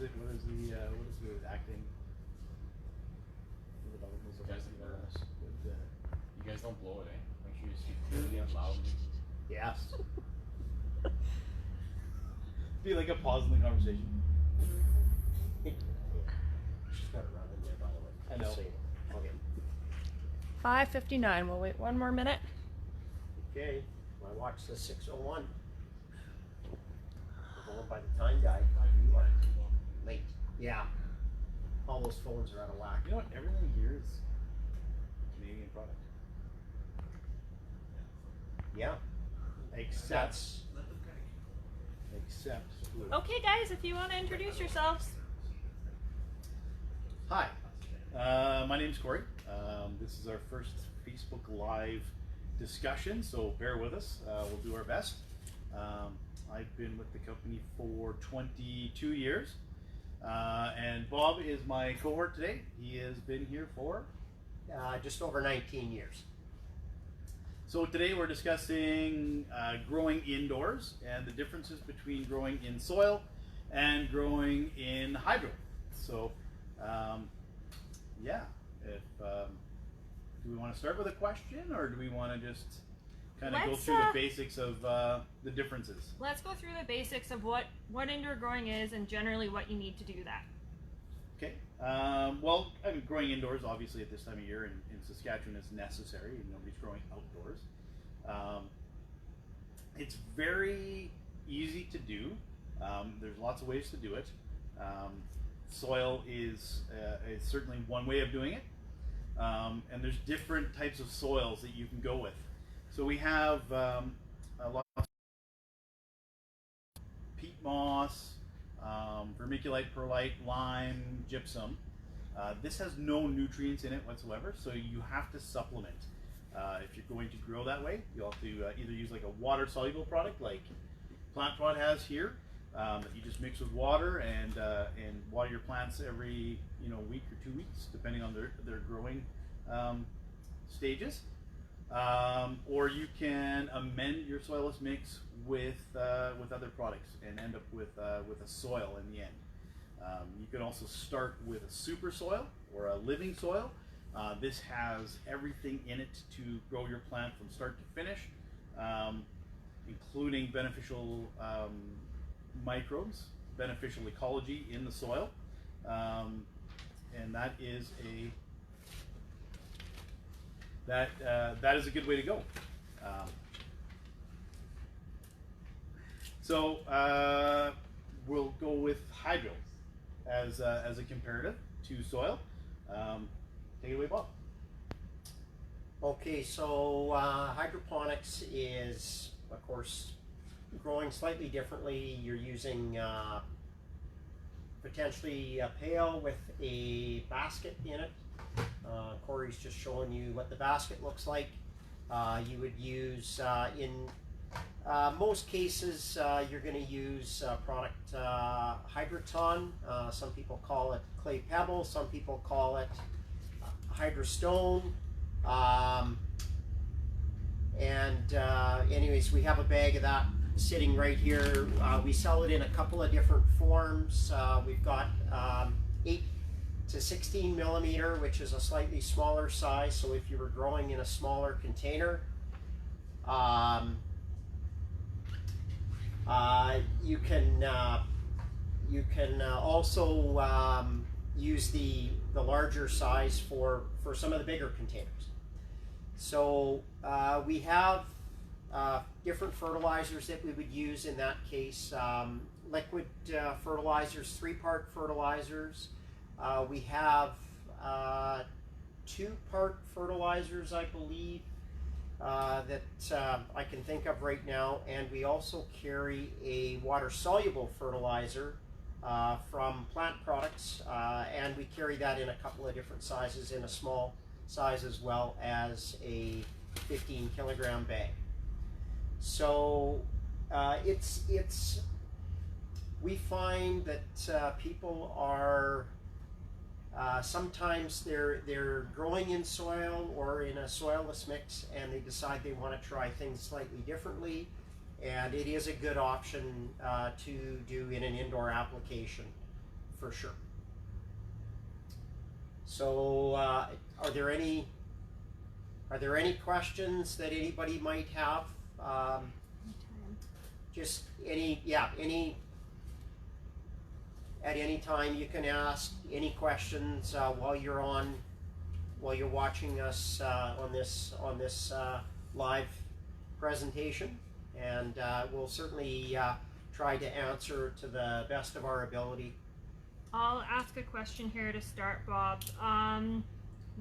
is it? What is the acting? You guys don't blow it, eh? Make sure you speak clearly and loudly. Yes. Be like a pause in the conversation. She's got it running there, by the way. I know. Okay. 5:59. We'll wait one more minute. Okay. My watch says 6:01. We're going by the time guide. You are late. Yeah. All those phones are out of whack. You know what? Everything here is Canadian product. Yeah. Except. Blue. Okay, guys, if you want to introduce yourselves. Hi. My name's Cory. This is our first Facebook Live discussion, so bear with us. We'll do our best. I've been with the company for 22 years, and Bob is my cohort today. He has been here for Just over 19 years. So today we're discussing growing indoors and the differences between growing in soil and growing in hydro. So yeah, do we want to start with a question, or do we want to just kind of go through the basics of the differences? Let's go through the basics of what indoor growing is and generally what you need to do that. Okay. Well, I mean, growing indoors, obviously, at this time of year in Saskatchewan is necessary. Nobody's growing outdoors. It's very easy to do. There's lots of ways to do it. Soil is certainly one way of doing it. And there's different types of soils that you can go with. So we have a lot of peat moss, vermiculite, perlite, lime, gypsum. This has no nutrients in it whatsoever, so you have to supplement. If you're going to grow that way, you'll have to either use like a water-soluble product like Plant Pot has here, that you just mix with water and water your plants every week or 2 weeks, depending on their growing stages. Or you can amend your soilless mix with other products and end up with a soil in the end. You can also start with a super soil or a living soil. This has everything in it to grow your plant from start to finish, including beneficial microbes, beneficial ecology in the soil, and that is a good way to go. So we'll go with hydro as a comparative to soil. Take it away, Bob. Okay, so hydroponics is, of course, growing slightly differently. You're using potentially a pail with a basket in it. Cory's just showing you what the basket looks like. You would use, in most cases, you're going to use product Hydroton. Some people call it clay pebble, some people call it Hydrostone. Anyways, we have a bag of that sitting right here. We sell it in a couple of different forms. We've got 8 to 16 millimeter, which is a slightly smaller size. So if you were growing in a smaller container, you can also use the larger size for some of the bigger containers. So we have different fertilizers that we would use in that case. Liquid fertilizers, 3-part fertilizers. We have 2-part fertilizers, I believe, that I can think of right now, and we also carry a water-soluble fertilizer from Plant Products, and we carry that in a couple of different sizes, in a small size as well as a 15-kilogram bag. So we find that people are sometimes they're growing in soil or in a soilless mix, and they decide they want to try things slightly differently, and it is a good option to do in an indoor application for sure. So, are there any questions that anybody might have? Just any at any time you can ask any questions while you're watching us on this live presentation, and we'll certainly try to answer to the best of our ability. I'll ask a question here to start, Bob.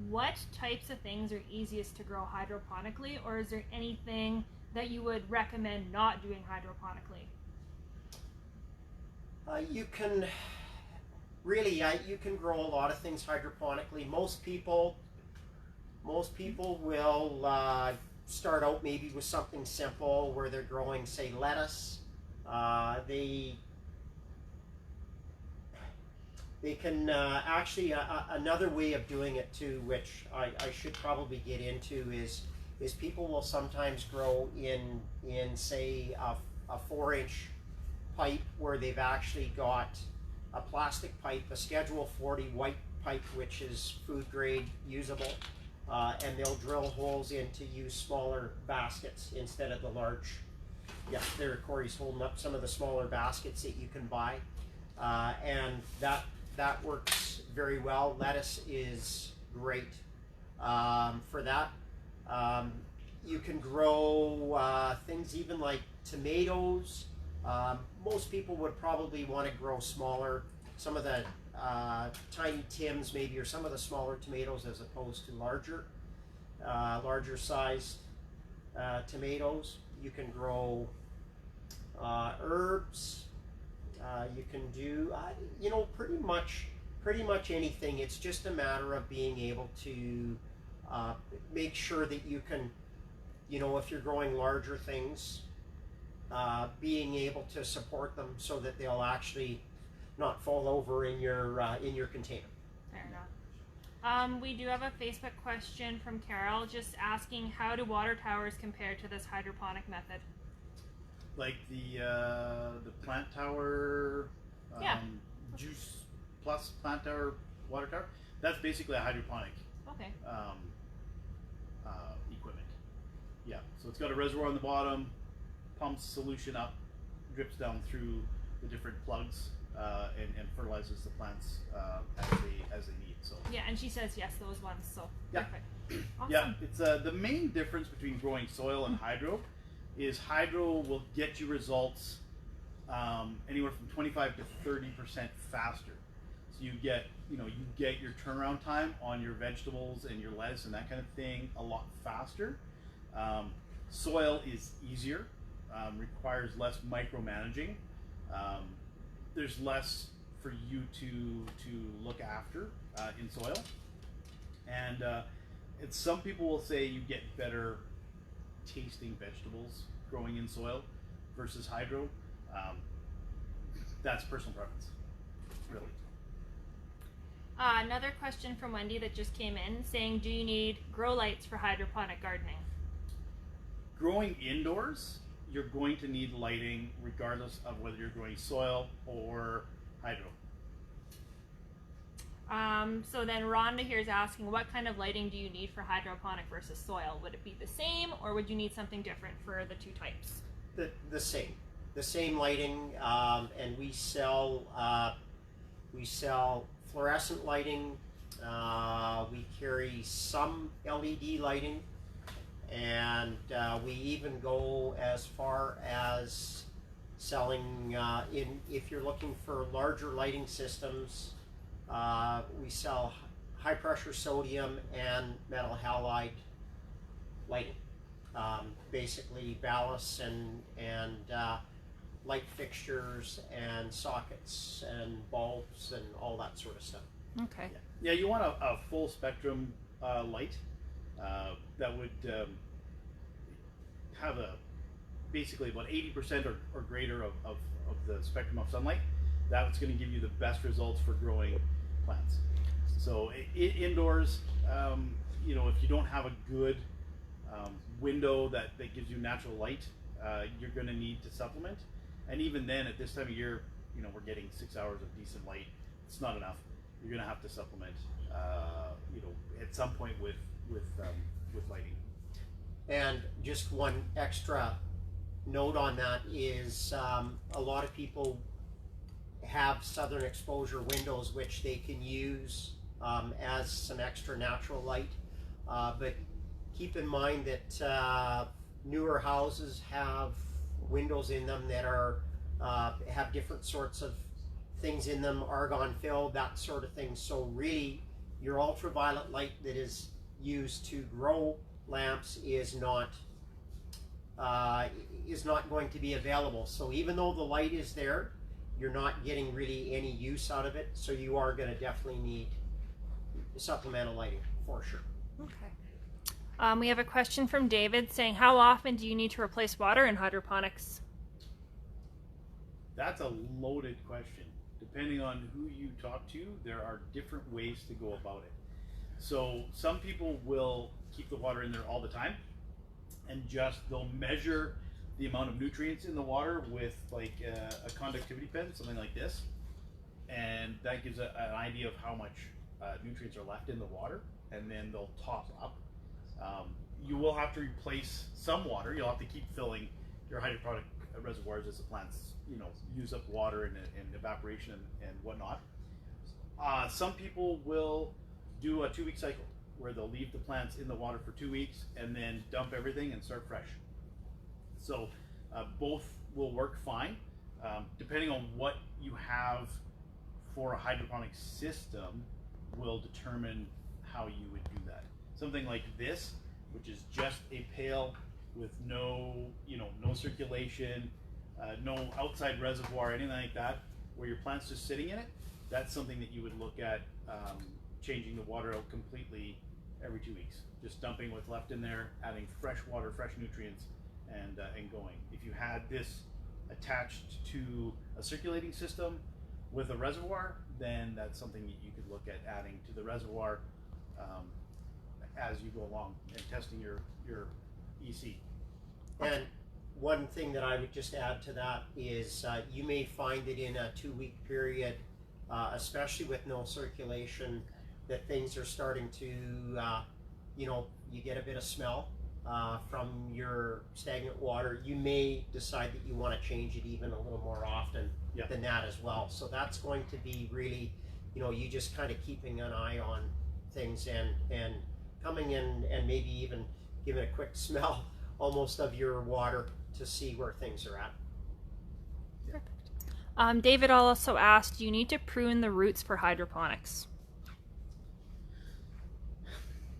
What types of things are easiest to grow hydroponically, or is there anything that you would recommend not doing hydroponically? You can grow a lot of things hydroponically. Most people will start out maybe with something simple where they're growing, say, lettuce. They can actually another way of doing it too, which I should probably get into, is people will sometimes grow in say a 4-inch pipe where they've actually got a plastic pipe, a Schedule 40 white pipe, which is food grade usable, and they'll drill holes in to use smaller baskets instead of the large. Yeah, there Corey's holding up some of the smaller baskets that you can buy, and that works very well. Lettuce is great for that. You can grow things even like tomatoes. Most people would probably want to grow smaller, some of the tiny Tims maybe, or some of the smaller tomatoes as opposed to larger sized tomatoes. You can grow herbs. You can do pretty much anything. It's just a matter of being able to make sure that you can, if you're growing larger things, being able to support them so that they'll actually not fall over in your container. Fair enough. We do have a Facebook question from Carol, just asking, how do water towers compare to this hydroponic method? Like the plant tower, juice plus plant tower, water tower. That's basically a hydroponic. Okay. Equipment. Yeah. So it's got a reservoir on the bottom, pumps solution up, drips down through the different plugs, and fertilizes the plants as they need. So. Yeah, and she says yes, those ones. So yeah. Perfect. Awesome. Yeah. It's the main difference between growing soil and hydro is hydro will get you results anywhere from 25 to 30% faster. So you get your turnaround time on your vegetables and your lettuce and that kind of thing a lot faster. Soil is easier, requires less micromanaging. There's less for you to look after in soil, and some people will say you get better tasting vegetables growing in soil versus hydro. That's personal preference, really. Another question from Wendy that just came in saying, do you need grow lights for hydroponic gardening? Growing indoors, you're going to need lighting regardless of whether you're growing soil or hydro. So then Rhonda here is asking, what kind of lighting do you need for hydroponic versus soil? Would it be the same, or would you need something different for the two types? The same lighting, and we sell fluorescent lighting. We carry some LED lighting, and we even go as far as selling if you're looking for larger lighting systems. We sell high pressure sodium and metal halide lighting, basically ballasts and light fixtures and sockets and bulbs and all that sort of stuff. Okay. Yeah, you want a full spectrum light that would have basically about 80% or greater of the spectrum of sunlight. That's going to give you the best results for growing plants. So indoors, if you don't have a good window that gives you natural light, you're going to need to supplement. And even then, at this time of year, we're getting 6 hours of decent light it's not enough. You're going to have to supplement, you know, at some point with lighting. And just one extra note on that is a lot of people have southern exposure windows which they can use as some extra natural light, but keep in mind that newer houses have windows in them that are have different sorts of things in them, argon filled, that sort of thing. So really your ultraviolet light that is used to grow lamps is not going to be available. So even though the light is there, you're not getting really any use out of it. So you are going to definitely need supplemental lighting for sure. Okay. We have a question from David saying, how often do you need to replace water in hydroponics? That's a loaded question. Depending on who you talk to, there are different ways to go about it. So some people will keep the water in there all the time, and they'll measure the amount of nutrients in the water with like a conductivity pen, something like this, and that gives an idea of how much nutrients are left in the water, and then they'll top up. You will have to replace some water. You'll have to keep filling your hydroponic reservoirs as the plants, you know, use up water and evaporation and whatnot. Some people will do a 2-week cycle where they'll leave the plants in the water for 2 weeks and then dump everything and start fresh. So both will work fine, depending on what you have for a hydroponic system will determine how you would do that. Something like this, which is just a pail with no circulation, no outside reservoir, anything like that, where your plant's just sitting in it, that's something that you would look at changing the water out completely every 2 weeks. Just dumping what's left in there, adding fresh water, fresh nutrients, and going. If you had this attached to a circulating system with a reservoir, then that's something that you could look at adding to the reservoir as you go along and testing your EC. And one thing that I would just add to that is you may find that in a 2-week period, especially with no circulation, that things are starting to, you get a bit of smell from your stagnant water. You may decide that you want to change it even a little more often than that as well. So that's going to be really, you just kind of keeping an eye on things and coming in and maybe even giving a quick smell almost of your water to see where things are at. Perfect. David also asked, do you need to prune the roots for hydroponics?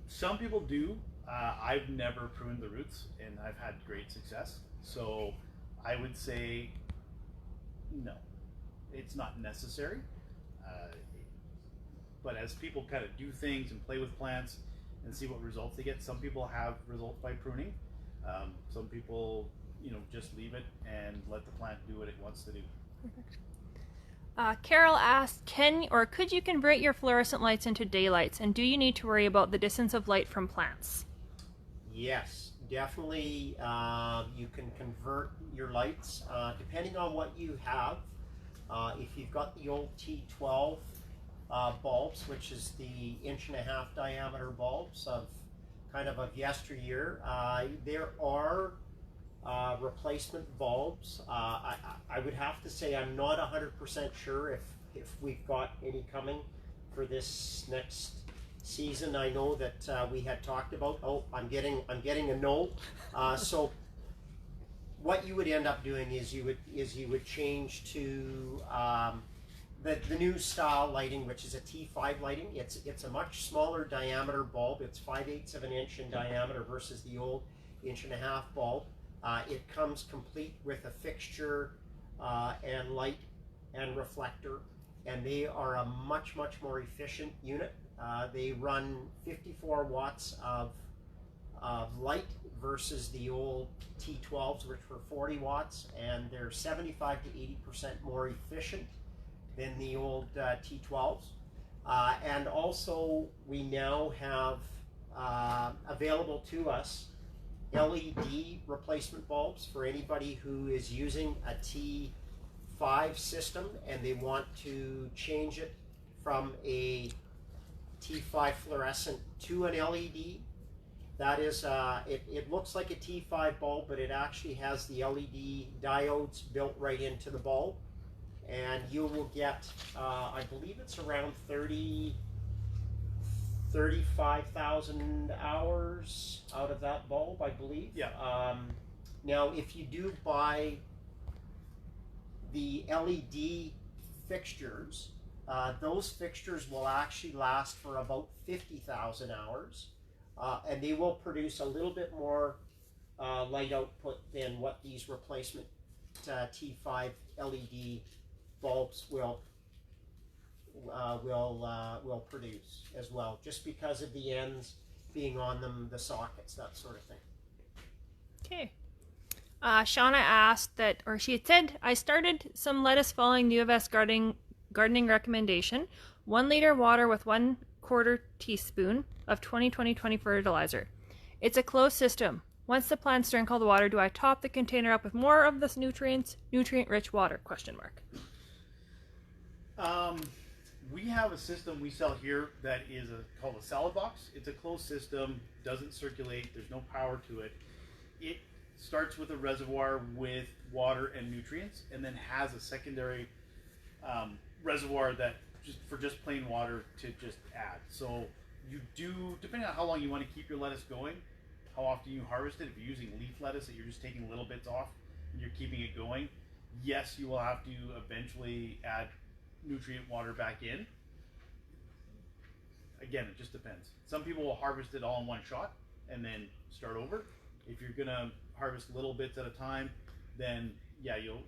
Some people do. I've never pruned the roots and I've had great success. So I would say no, it's not necessary. But as people kind of do things and play with plants and see what results they get, some people have results by pruning. Some people, just leave it and let the plant do what it wants to do. Perfect. Carol asked, could you convert your fluorescent lights into daylights, and do you need to worry about the distance of light from plants? Yes, definitely. You can convert your lights depending on what you have. If you've got the old T12 bulbs, which is the 1.5-inch diameter bulbs of yesteryear, there are replacement bulbs. I would have to say I'm not 100% sure if we've got any coming for this next season. I know that we had talked about. Oh, I'm getting a no. So what you would end up doing is you would change to the new style lighting, which is a T5 lighting. It's a much smaller diameter bulb. It's 5/8 of an inch in diameter versus the old 1.5-inch bulb. It comes complete with a fixture and light and reflector, and they are a much more efficient unit. They run 54 watts of light versus the old T12s, which were 40 watts, and they're 75 to 80% more efficient than the old T12s. And also we now have available to us LED replacement bulbs for anybody who is using a T5 system and they want to change it from a T5 fluorescent to an LED. That is, it looks like a T5 bulb, but it actually has the LED diodes built right into the bulb. And you will get, I believe it's around 35,000 hours out of that bulb, I believe. Yeah. Now, if you do buy the LED fixtures, those fixtures will actually last for about 50,000 hours, and they will produce a little bit more light output than what these replacement T5 LED bulbs will produce as well, just because of the ends being on them, the sockets, that sort of thing. Okay. Shauna asked that, or she had said, I started some lettuce following the U of S gardening recommendation. 1 liter water with 1/4 teaspoon of 20/20/20 fertilizer. It's a closed system. Once the plants drink all the water, do I top the container up with more of this nutrient-rich water? ? We have a system we sell here that is called a salad box. It's a closed system, doesn't circulate, there's no power to it. It starts with a reservoir with water and nutrients, and then has a secondary reservoir that just plain water to just add. So you do, depending on how long you want to keep your lettuce going, how often you harvest it. If you're using leaf lettuce that you're just taking little bits off and you're keeping it going, yes, you will have to eventually add nutrient water back in. Again, it just depends. Some people will harvest it all in one shot and then start over. If you're gonna harvest little bits at a time, then yeah, you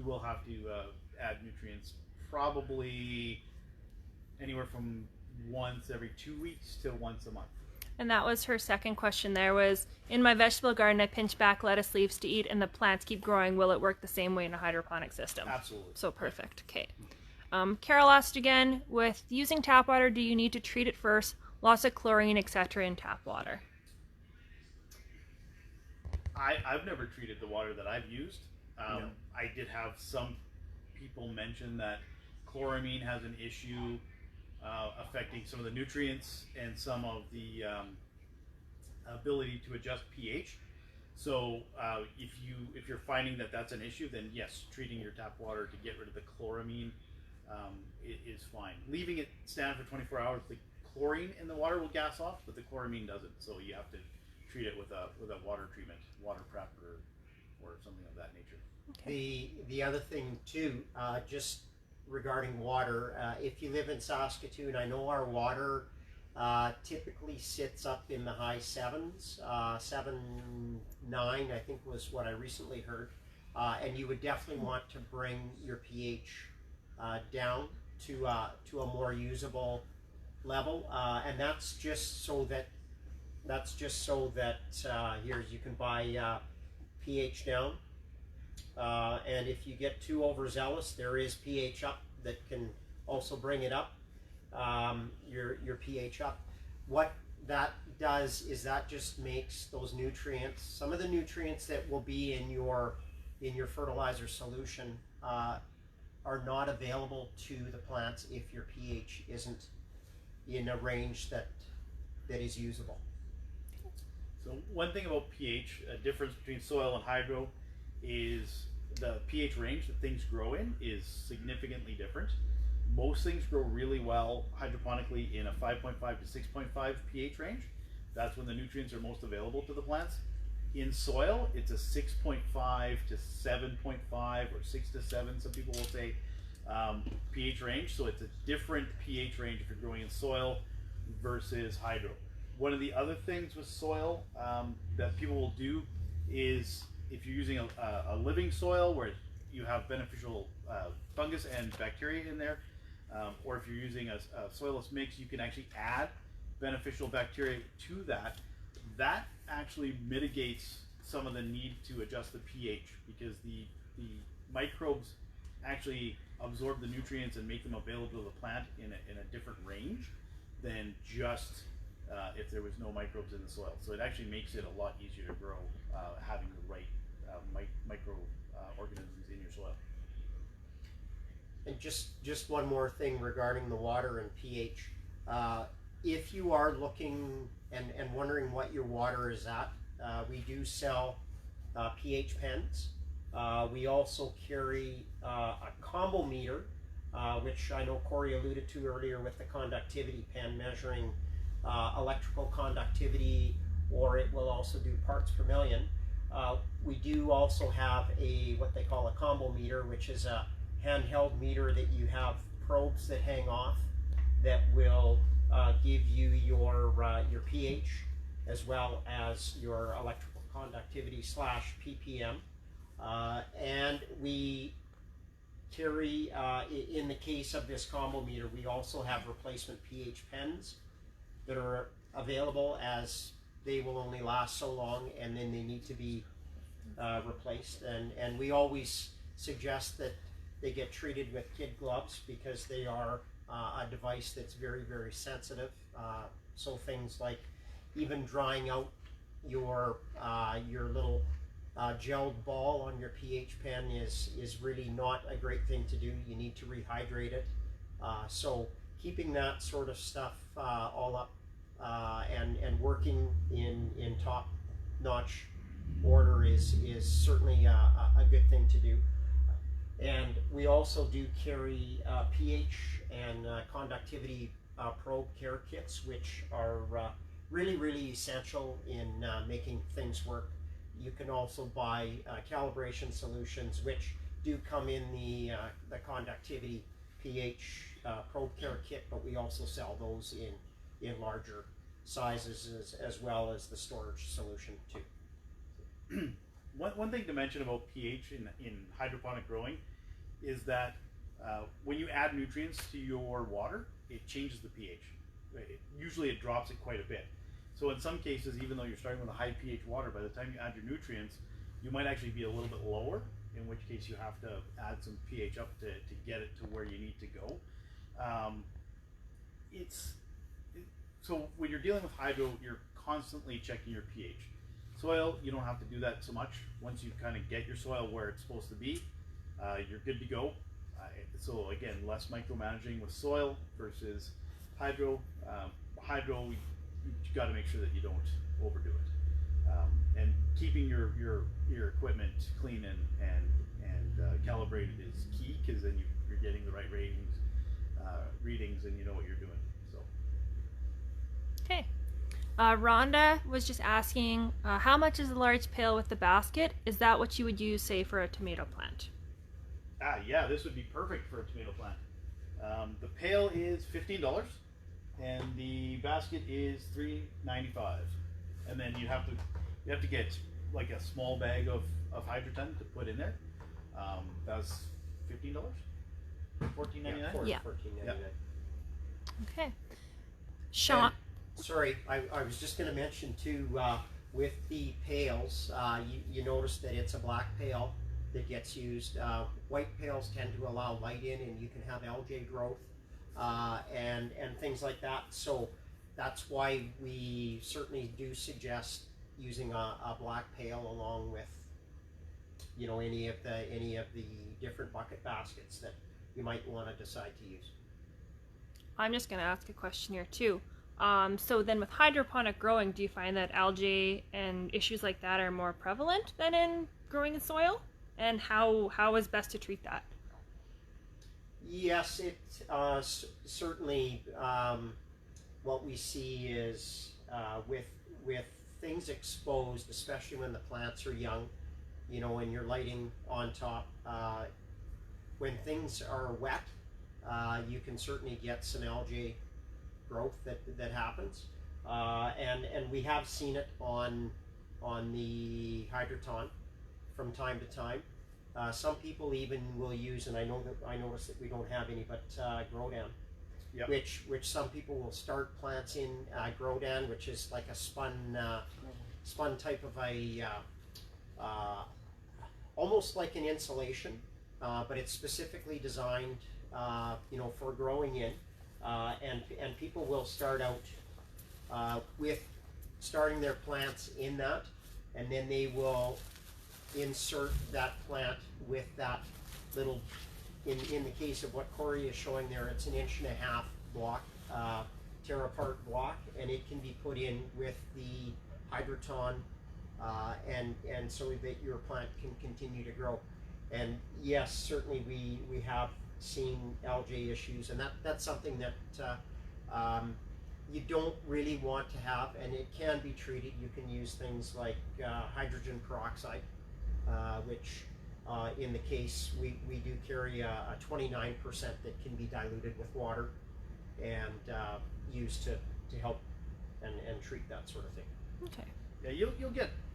will have to add nutrients, probably anywhere from once every 2 weeks to once a month. And that was her second question there was, in my vegetable garden, I pinch back lettuce leaves to eat and the plants keep growing. Will it work the same way in a hydroponic system? Absolutely. So perfect. Okay. Carol asked again, with using tap water, do you need to treat it first? Lots of chlorine, etc. in tap water. I've never treated the water that I've used. No. I did have some people mention that chloramine has an issue affecting some of the nutrients and some of the ability to adjust pH. So if you're finding that that's an issue, then yes, treating your tap water to get rid of the chloramine is fine. Leaving it stand for 24 hours, the chlorine in the water will gas off, but the chloramine doesn't. So you have to treat it with a water treatment, water prep, or something of that nature. Okay. The other thing too, just regarding water, if you live in Saskatoon, I know our water typically sits up in the high 7s, 7.9 I think was what I recently heard, and you would definitely want to bring your pH down to a more usable level, and that's just so that here you can buy pH down, and if you get too overzealous, there is pH up that can also bring it up, your pH up. What that does is that just makes those nutrients, some of the nutrients that will be in your fertilizer solution, are not available to the plants if your pH isn't in a range that is usable. So one thing about pH, a difference between soil and hydro, is the pH range that things grow in is significantly different. Most things grow really well hydroponically in a 5.5 to 6.5 pH range. That's when the nutrients are most available to the plants. In soil, it's a 6.5 to 7.5 or 6 to 7, some people will say, pH range. So it's a different pH range if you're growing in soil versus hydro. One of the other things with soil that people will do is, if you're using a living soil where you have beneficial fungus and bacteria in there, or if you're using a soilless mix, you can actually add beneficial bacteria to that. That actually mitigates some of the need to adjust the pH, because the microbes actually absorb the nutrients and make them available to the plant in a different range than just if there was no microbes in the soil. So it actually makes it a lot easier to grow having the right microorganisms in your soil. And just one more thing regarding the water and pH. If you are looking and wondering what your water is at, we do sell pH pens. We also carry a combo meter, which I know Cory alluded to earlier with the conductivity pen, measuring electrical conductivity, or it will also do parts per million. We do also have what they call a combo meter, which is a handheld meter that you have probes that hang off that will give you your pH as well as your electrical conductivity / ppm. And we carry, in the case of this combo meter, we also have replacement pH pens that are available, as they will only last so long and then they need to be replaced. And we always suggest that they get treated with kid gloves, because they are a device that's very, very sensitive. So things like even drying out your little gelled ball on your pH pen is really not a great thing to do. You need to rehydrate it. So keeping that sort of stuff all up and working in top-notch order is certainly a good thing to do. And we also do carry pH and conductivity probe care kits, which are really, really essential in making things work. You can also buy calibration solutions, which do come in the conductivity pH probe care kit, but we also sell those in larger sizes as well as the storage solution too. One thing to mention about pH in hydroponic growing is that when you add nutrients to your water, it changes the pH. Usually it drops it quite a bit. So in some cases, even though you're starting with a high pH water, by the time you add your nutrients, you might actually be a little bit lower, in which case you have to add some pH up to get it to where you need to go. So when you're dealing with hydro, you're constantly checking your pH. Soil, you don't have to do that so much. Once you kind of get your soil where it's supposed to be, you're good to go. So again, less micromanaging with soil versus hydro. Hydro, you got to make sure that you don't overdo it, and keeping your equipment clean and calibrated is key, because then you're getting the right readings, and you know what you're doing. So. Okay. Rhonda was just asking, how much is a large pail with the basket? Is that what you would use, say, for a tomato plant? Yeah, this would be perfect for a tomato plant. The pail is $15, and the basket is $3.95. And then you have to get like a small bag of Hydroton to put in there. That's $15, $14.99. Yeah. $14.99. Okay. Sean. And, sorry, I was just going to mention too, with the pails, you notice that it's a black pail that gets used. White pails tend to allow light in, and you can have algae growth and things like that. So that's why we certainly do suggest using a black pail along with, you know, any of the different bucket baskets that you might want to decide to use. I'm just going to ask a question here too. So then with hydroponic growing, do you find that algae and issues like that are more prevalent than in growing in soil? And how is best to treat that? Yes, it certainly what we see is with things exposed, especially when the plants are young, you know, and you're lighting on top, when things are wet, you can certainly get some algae growth that happens, and we have seen it on the Hydroton from time to time. Some people even will use, and I notice that we don't have any, but Grodan, yep. which some people will start plants in Grodan, which is like a spun type of a almost like an insulation, but it's specifically designed, you know, for growing in, and people will start out with starting their plants in that, and then they will insert that plant with that little in the case of what Cory is showing there, it's an 1.5-inch block, tear apart block, and it can be put in with the Hydroton, and so that your plant can continue to grow. And yes, certainly we have seen algae issues, and that's something that you don't really want to have, and it can be treated. You can use things like hydrogen peroxide, which in the case we do carry a 29% that can be diluted with water and used to help and treat that sort of thing. Okay. Yeah,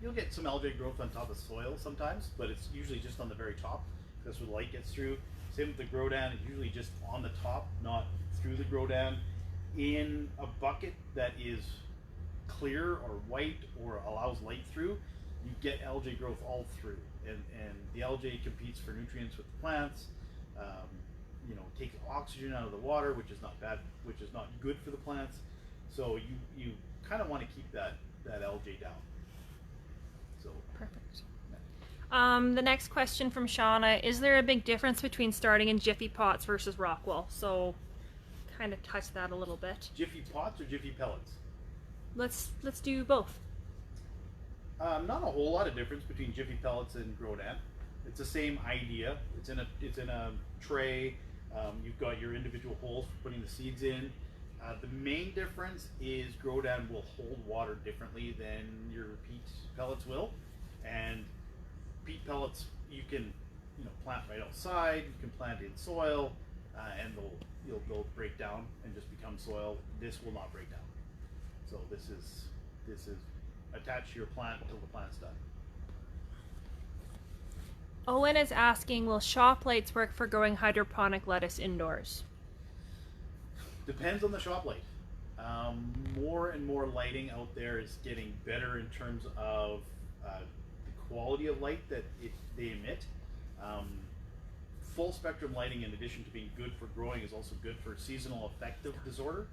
you'll get some algae growth on top of soil sometimes, but it's usually just on the very top. That's where the light gets through. Same with the grow down, it's usually just on the top, not through the grow down. In a bucket that is clear or white or allows light through, you get algae growth all through, and the algae competes for nutrients with the plants. You know, takes oxygen out of the water, which is not bad, which is not good for the plants. So you kind of want to keep that algae down. So Perfect. The next question from Shauna: is there a big difference between starting in Jiffy Pots versus Rockwell? So, kind of touch that a little bit. Jiffy Pots or Jiffy Pellets? Let's do both. Not a whole lot of difference between Jiffy Pellets and Grodan. It's the same idea. It's in a tray. You've got your individual holes for putting the seeds in. The main difference is Grodan will hold water differently than your peat pellets will, and peat pellets you can plant right outside. You can plant in soil, and they'll break down and just become soil. This will not break down. So this is attached to your plant until the plant's done. Owen is asking, will shop lights work for growing hydroponic lettuce indoors? Depends on the shop light. More and more lighting out there is getting better in terms of the quality of light that they emit. Full spectrum lighting, in addition to being good for growing, is also good for seasonal affective disorder.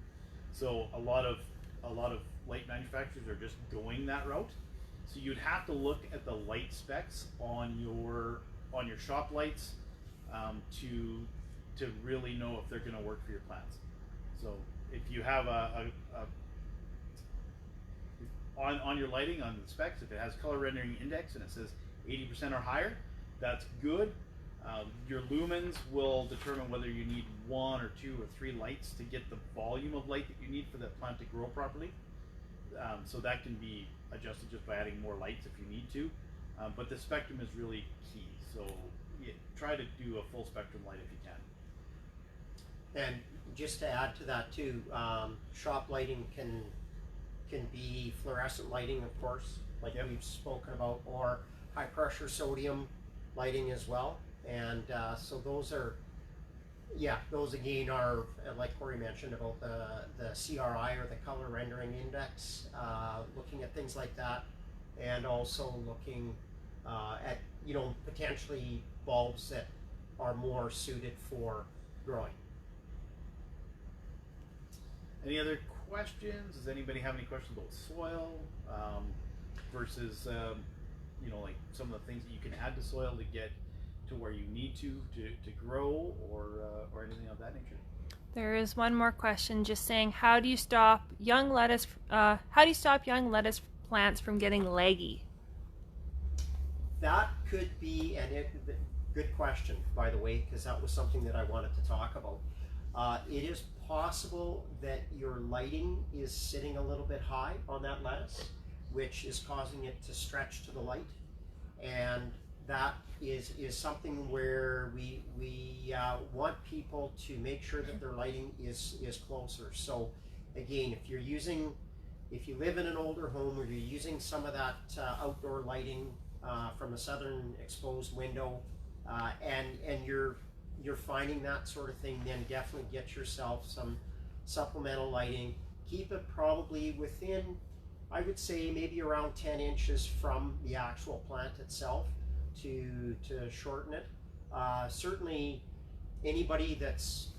So a lot of light manufacturers are just going that route. So you'd have to look at the light specs on your shop lights to really know if they're going to work for your plants. So if you have on your lighting, on the specs, if it has color rendering index and it says 80% or higher, that's good. Your lumens will determine whether you need 1 or 2 or 3 lights to get the volume of light that you need for the plant to grow properly. So that can be adjusted just by adding more lights if you need to. But the spectrum is really key. So try to do a full spectrum light if you can. And just to add to that too, shop lighting can be fluorescent lighting, of course, like we've spoken about, or high pressure sodium lighting as well. And so those again are, like Cory mentioned, about the CRI, or the color rendering index, looking at things like that, and also looking at potentially bulbs that are more suited for growing. Any other questions? Does anybody have any questions about soil versus like some of the things that you can add to soil to get to where you need to grow, or anything of that nature? There is one more question, just saying, how do you stop young lettuce plants from getting leggy? That could be, good question, by the way, because that was something that I wanted to talk about. It is possible that your lighting is sitting a little bit high on that lettuce, which is causing it to stretch to the light, and that is something where we want people to make sure that their lighting is closer. So again, if you live in an older home, or you're using some of that outdoor lighting from a southern exposed window, and you're finding that sort of thing, then definitely get yourself some supplemental lighting. Keep it probably within, I would say, maybe around 10 inches from the actual plant itself to shorten it. Certainly anybody that's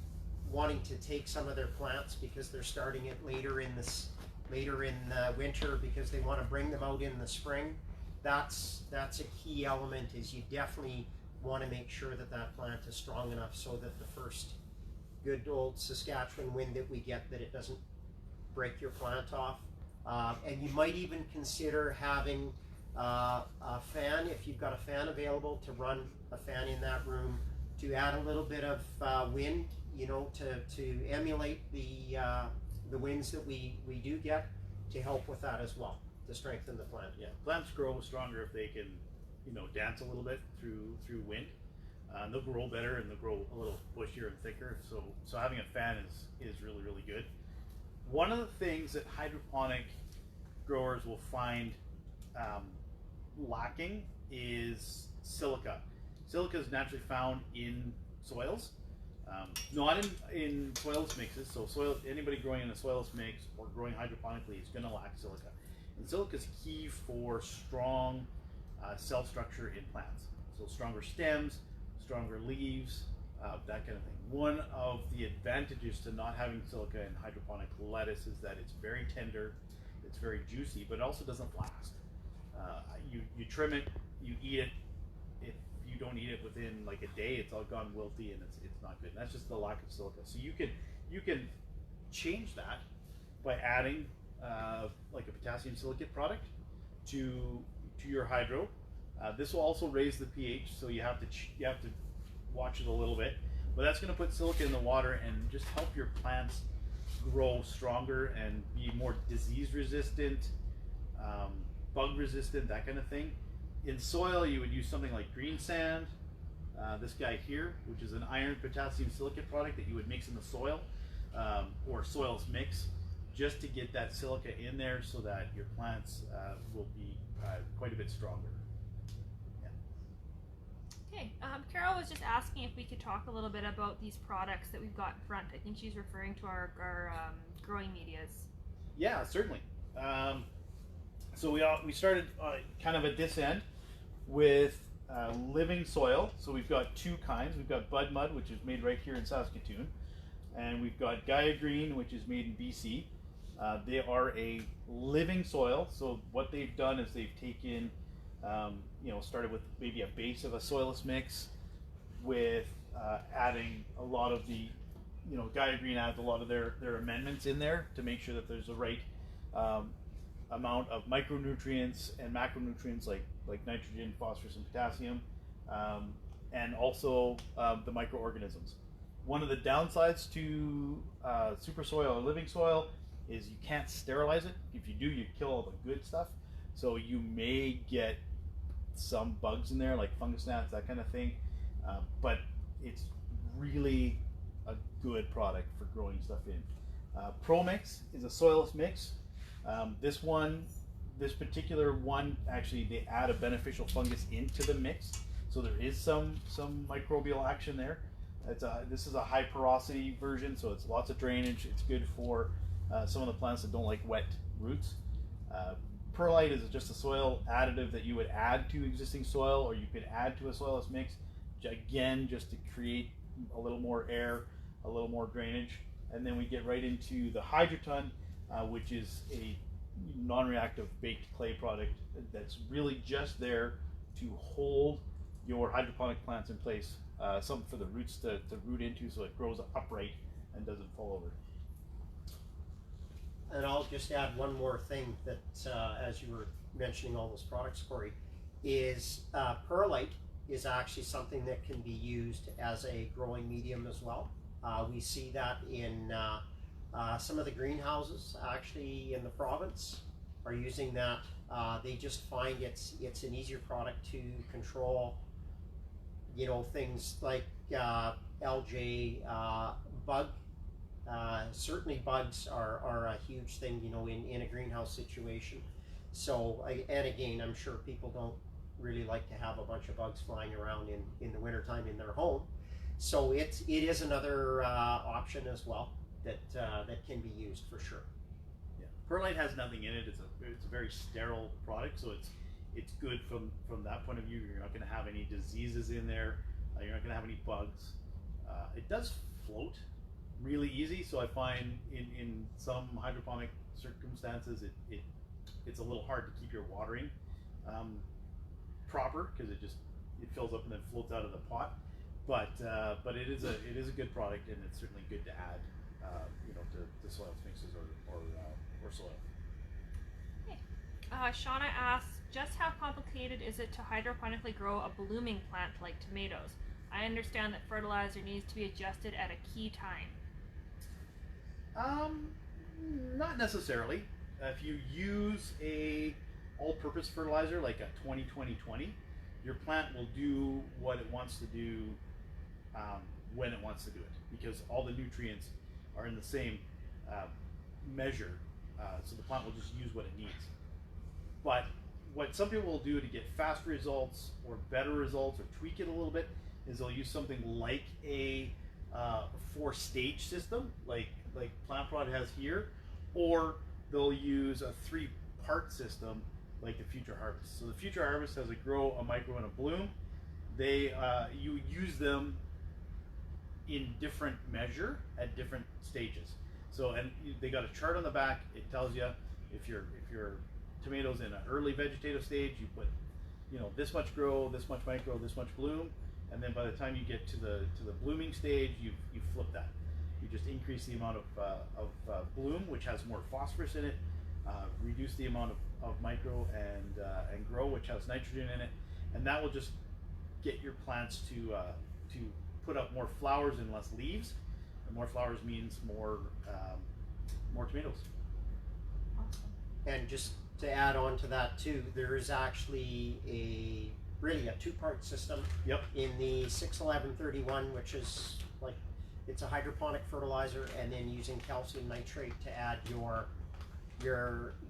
wanting to take some of their plants because they're starting it later in the winter because they want to bring them out in the spring, that's a key element, is you definitely want to make sure that that plant is strong enough so that the first good old Saskatchewan wind that we get, that it doesn't break your plant off. And you might even consider having a fan, if you've got a fan available, to run a fan in that room to add a little bit of wind, you know, to emulate the winds that we do get, to help with that as well, to strengthen the plant. Yeah, plants grow stronger if they can, you know, dance a little bit through wind. They'll grow better and they'll grow a little bushier and thicker. So having a fan is really, really good. One of the things that hydroponic growers will find lacking is silica. Silica is naturally found in soils, not in soilless mixes. So anybody growing in a soilless mix or growing hydroponically is going to lack silica. And silica is key for strong cell structure in plants. So stronger stems, stronger leaves, that kind of thing. One of the advantages to not having silica in hydroponic lettuce is that it's very tender, it's very juicy, but it also doesn't last. You trim it, you eat it. If you don't eat it within like a day, it's all gone wilty and it's not good. And that's just the lack of silica. So you can change that by adding like a potassium silicate product to your hydro. This will also raise the pH, so you have to watch it a little bit. But that's going to put silica in the water and just help your plants grow stronger and be more disease resistant, bug resistant, that kind of thing. In soil, you would use something like green sand, this guy here, which is an iron potassium silicate product that you would mix in the soil, or soils mix, just to get that silica in there so that your plants will be quite a bit stronger. Okay, Carol was just asking if we could talk a little bit about these products that we've got in front. I think she's referring to our growing medias. Yeah, certainly. So we started kind of at this end with living soil. So we've got two kinds. We've got Bud Mud, which is made right here in Saskatoon, and we've got Gaia Green, which is made in BC. They are a living soil. So what they've done is they've taken started with maybe a base of a soilless mix with adding a lot of the, Gaia Green adds a lot of their amendments in there to make sure that there's the right amount of micronutrients and macronutrients like nitrogen, phosphorus, and potassium, and also the microorganisms. One of the downsides to super soil or living soil is you can't sterilize it. If you do, you kill all the good stuff. So you may get some bugs in there, like fungus gnats, that kind of thing, but it's really a good product for growing stuff in. Pro Mix is a soilless mix. This particular one, actually, they add a beneficial fungus into the mix, so there is some microbial action there. This is a high porosity version, so it's lots of drainage. It's good for some of the plants that don't like wet roots. Perlite is just a soil additive that you would add to existing soil, or you could add to a soilless mix, again, just to create a little more air, a little more drainage. And then we get right into the Hydroton, which is a non-reactive baked clay product that's really just there to hold your hydroponic plants in place, something for the roots to root into so it grows upright and doesn't fall over. And I'll just add one more thing that, as you were mentioning all those products, Cory, is perlite is actually something that can be used as a growing medium as well. We see that in some of the greenhouses, actually, in the province, are using that. They just find it's an easier product to control, things like algae, bug. Certainly bugs are a huge thing, in a greenhouse situation. So, and again, I'm sure people don't really like to have a bunch of bugs flying around in the wintertime in their home. So it is another option as well that can be used for sure. Yeah. Perlite has nothing in it. It's a very sterile product, so it's good from that point of view. You're not going to have any diseases in there. You're not going to have any bugs. It does float really easy, so I find in some hydroponic circumstances it's a little hard to keep your watering proper, because it just it fills up and then floats out of the pot. But it is a good product, and it's certainly good to add, to soil mixes or soil. Okay. Shauna asks, just how complicated is it to hydroponically grow a blooming plant like tomatoes? I understand that fertilizer needs to be adjusted at a key time. Not necessarily. If you use a all-purpose fertilizer like a 20-20-20, your plant will do what it wants to do when it wants to do it, because all the nutrients are in the same measure, so the plant will just use what it needs. But what some people will do to get fast results or better results or tweak it a little bit is they'll use something like a 4-stage system, like Plant Prod has here, or they'll use a 3-part system like the Future Harvest. So the Future Harvest has a grow, a micro, and a bloom. You use them in different measure at different stages. So, and they got a chart on the back. It tells you if your tomatoes in an early vegetative stage, you put this much grow, this much micro, this much bloom, and then by the time you get to the blooming stage, you flip that. You just increase the amount of bloom, which has more phosphorus in it, reduce the amount of micro and grow, which has nitrogen in it, and that will just get your plants to put up more flowers and less leaves. And more flowers means more tomatoes. Awesome. And just to add on to that too, there is actually a 2-part system. Yep. In the 61131, which is like, it's a hydroponic fertilizer, and then using calcium nitrate to add your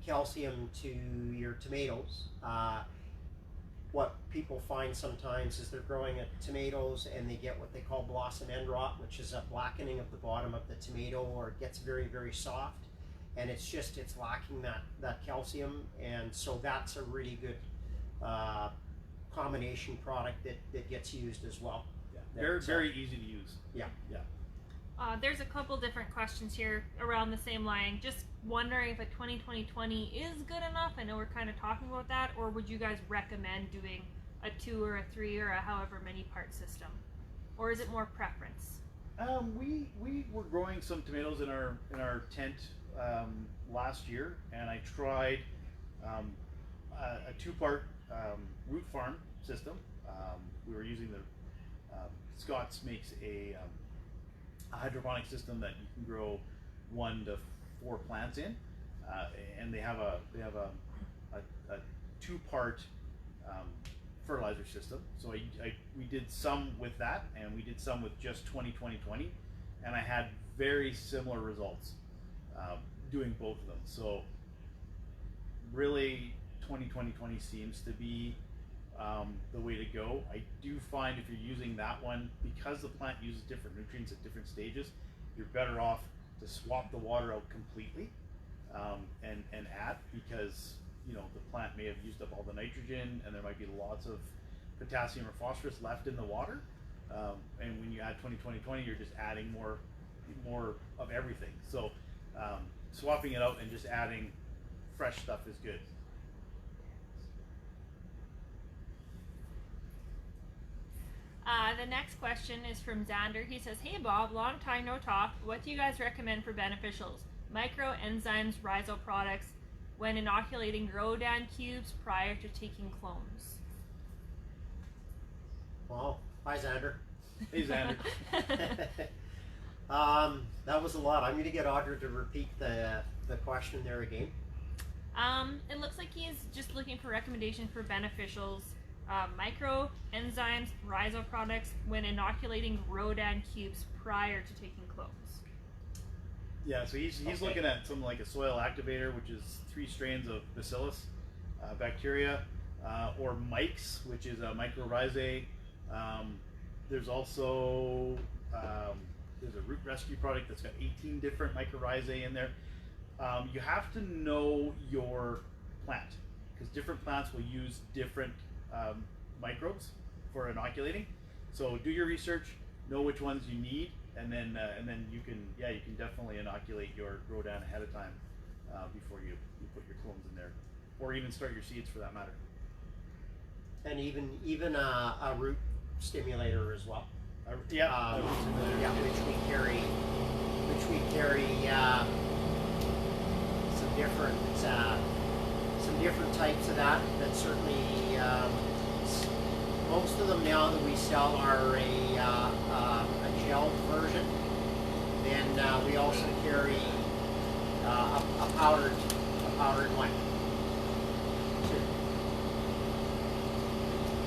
calcium to your tomatoes. What people find sometimes is they're growing tomatoes and they get what they call blossom end rot, which is a blackening of the bottom of the tomato, or it gets very, very soft, and it's lacking that calcium. And so that's a really good combination product that gets used as well. Yeah. Very easy to use. Yeah. Yeah. There's a couple different questions here around the same line. Just wondering if a 20-20-20 is good enough. I know we're kind of talking about that, or would you guys recommend doing a 2 or a 3 or a however many part system, or is it more preference? We were growing some tomatoes in our tent last year, and I tried a 2-part root farm system. We were using the Scott's makes a hydroponic system that you can grow 1 to 4 plants in, and they have a 2-part fertilizer system. So we did some with that, and we did some with just 20-20-20, and I had very similar results doing both of them. So really 20-20-20 seems to be the way to go. I do find if you're using that one, because the plant uses different nutrients at different stages, you're better off to swap the water out completely and add, because the plant may have used up all the nitrogen and there might be lots of potassium or phosphorus left in the water, and when you add 20-20-20, you're just adding more of everything. So swapping it out and just adding fresh stuff is good. The next question is from Xander. He says, "Hey Bob, long time no talk. What do you guys recommend for beneficials? Micro enzymes, rhizo products, when inoculating Rodan cubes prior to taking clones?" Well, hi Xander. Hey Xander. That was a lot. I'm going to get Audra to repeat the question there again. It looks like he's just looking for recommendations for beneficials. Micro enzymes, rhizo products when inoculating Rodan cubes prior to taking clones. Yeah, so he's Okay. looking at something like a soil activator, which is 3 strains of bacillus bacteria, or Mike's, which is a mycorrhizae. There's also there's a root rescue product that's got 18 different mycorrhizae in there. You have to know your plant, because different plants will use different microbes for inoculating. So do your research, know which ones you need, and then you can definitely inoculate your Rodan ahead of time before you put your clones in there, or even start your seeds for that matter. And even a root stimulator as well. Yeah, Yeah, which we carry some different types of that. That certainly most of them now that we sell are a gel version. Then we also carry a powdered one.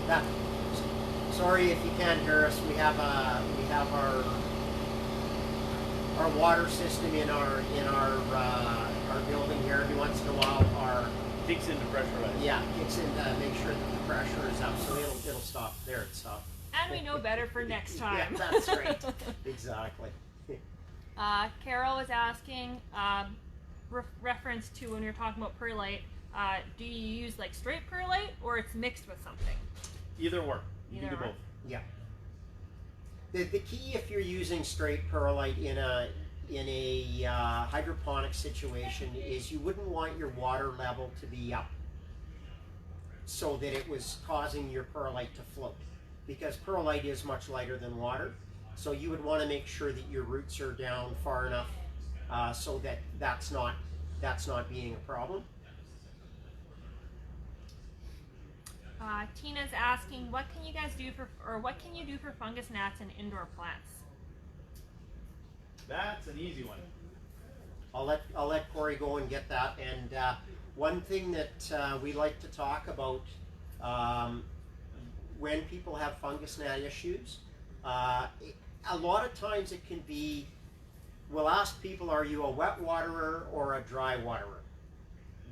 That. Sorry if you can't hear us. We have our water system in our building here. Every once in a while, kicks into pressurize. Yeah, kicks in to make sure that the pressure is up. So it'll stop there. It stopped. And we know better for next time. Yeah, that's right. Exactly. Carol was asking, reference to when you're talking about perlite, do you use like straight perlite or it's mixed with something? Either or. You can do Either or. both. Yeah. The key, if you're using straight perlite in a hydroponic situation, is you wouldn't want your water level to be up so that it was causing your perlite to float, because perlite is much lighter than water. So you would want to make sure that your roots are down far enough so that that's not being a problem. Tina's asking, what can you guys do what can you do for fungus gnats in indoor plants? That's an easy one. I'll let Cory go and get that. And one thing that we like to talk about when people have fungus gnat issues, a lot of times it can be, we'll ask people, are you a wet waterer or a dry waterer?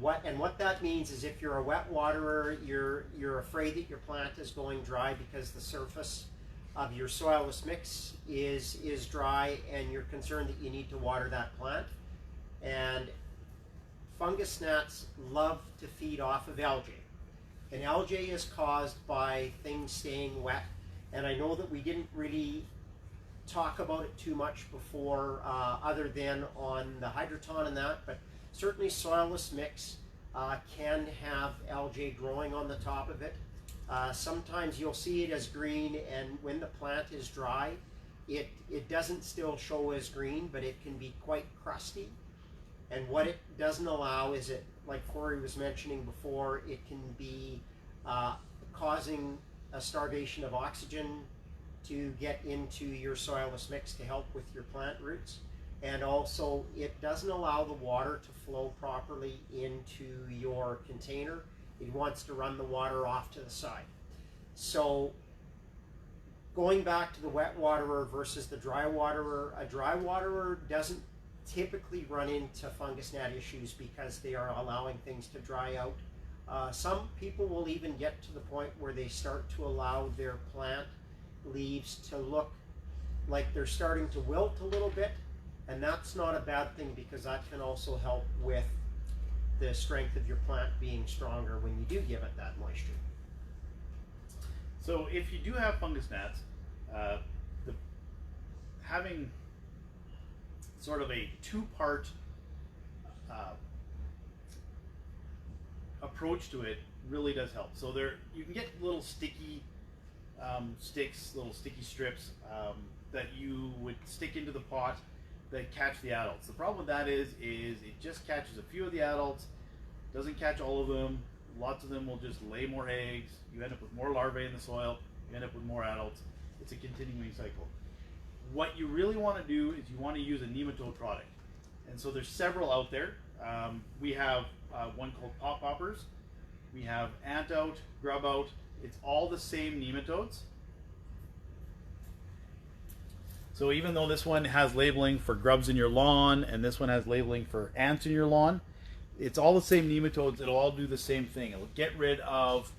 What that means is, if you're a wet waterer, you're afraid that your plant is going dry because the surface of your soilless mix is dry, and you're concerned that you need to water that plant. And fungus gnats love to feed off of algae. And algae is caused by things staying wet. And I know that we didn't really talk about it too much before, other than on the Hydroton and that, but certainly soilless mix can have algae growing on the top of it. Sometimes you'll see it as green, and when the plant is dry, it doesn't still show as green, but it can be quite crusty. And what it doesn't allow is, it, like Cory was mentioning before, it can be causing a starvation of oxygen to get into your soilless mix to help with your plant roots. And also, it doesn't allow the water to flow properly into your container. It wants to run the water off to the side. So going back to the wet waterer versus the dry waterer, a dry waterer doesn't typically run into fungus gnat issues because they are allowing things to dry out. Some people will even get to the point where they start to allow their plant leaves to look like they're starting to wilt a little bit. And that's not a bad thing, because that can also help with the strength of your plant being stronger when you do give it that moisture. So if you do have fungus gnats, having sort of a two-part approach to it really does help. So you can get little sticky sticks, little sticky strips that you would stick into the pot that catch the adults. The problem with that is it just catches a few of the adults, doesn't catch all of them. Lots of them will just lay more eggs. You end up with more larvae in the soil. You end up with more adults. It's a continuing cycle. What you really want to do is you want to use a nematode product. And so there's several out there. We have one called Pop Poppers. We have Ant Out, Grub Out. It's all the same nematodes. So even though this one has labeling for grubs in your lawn and this one has labeling for ants in your lawn, it's all the same nematodes. It'll all do the same thing. It'll get rid of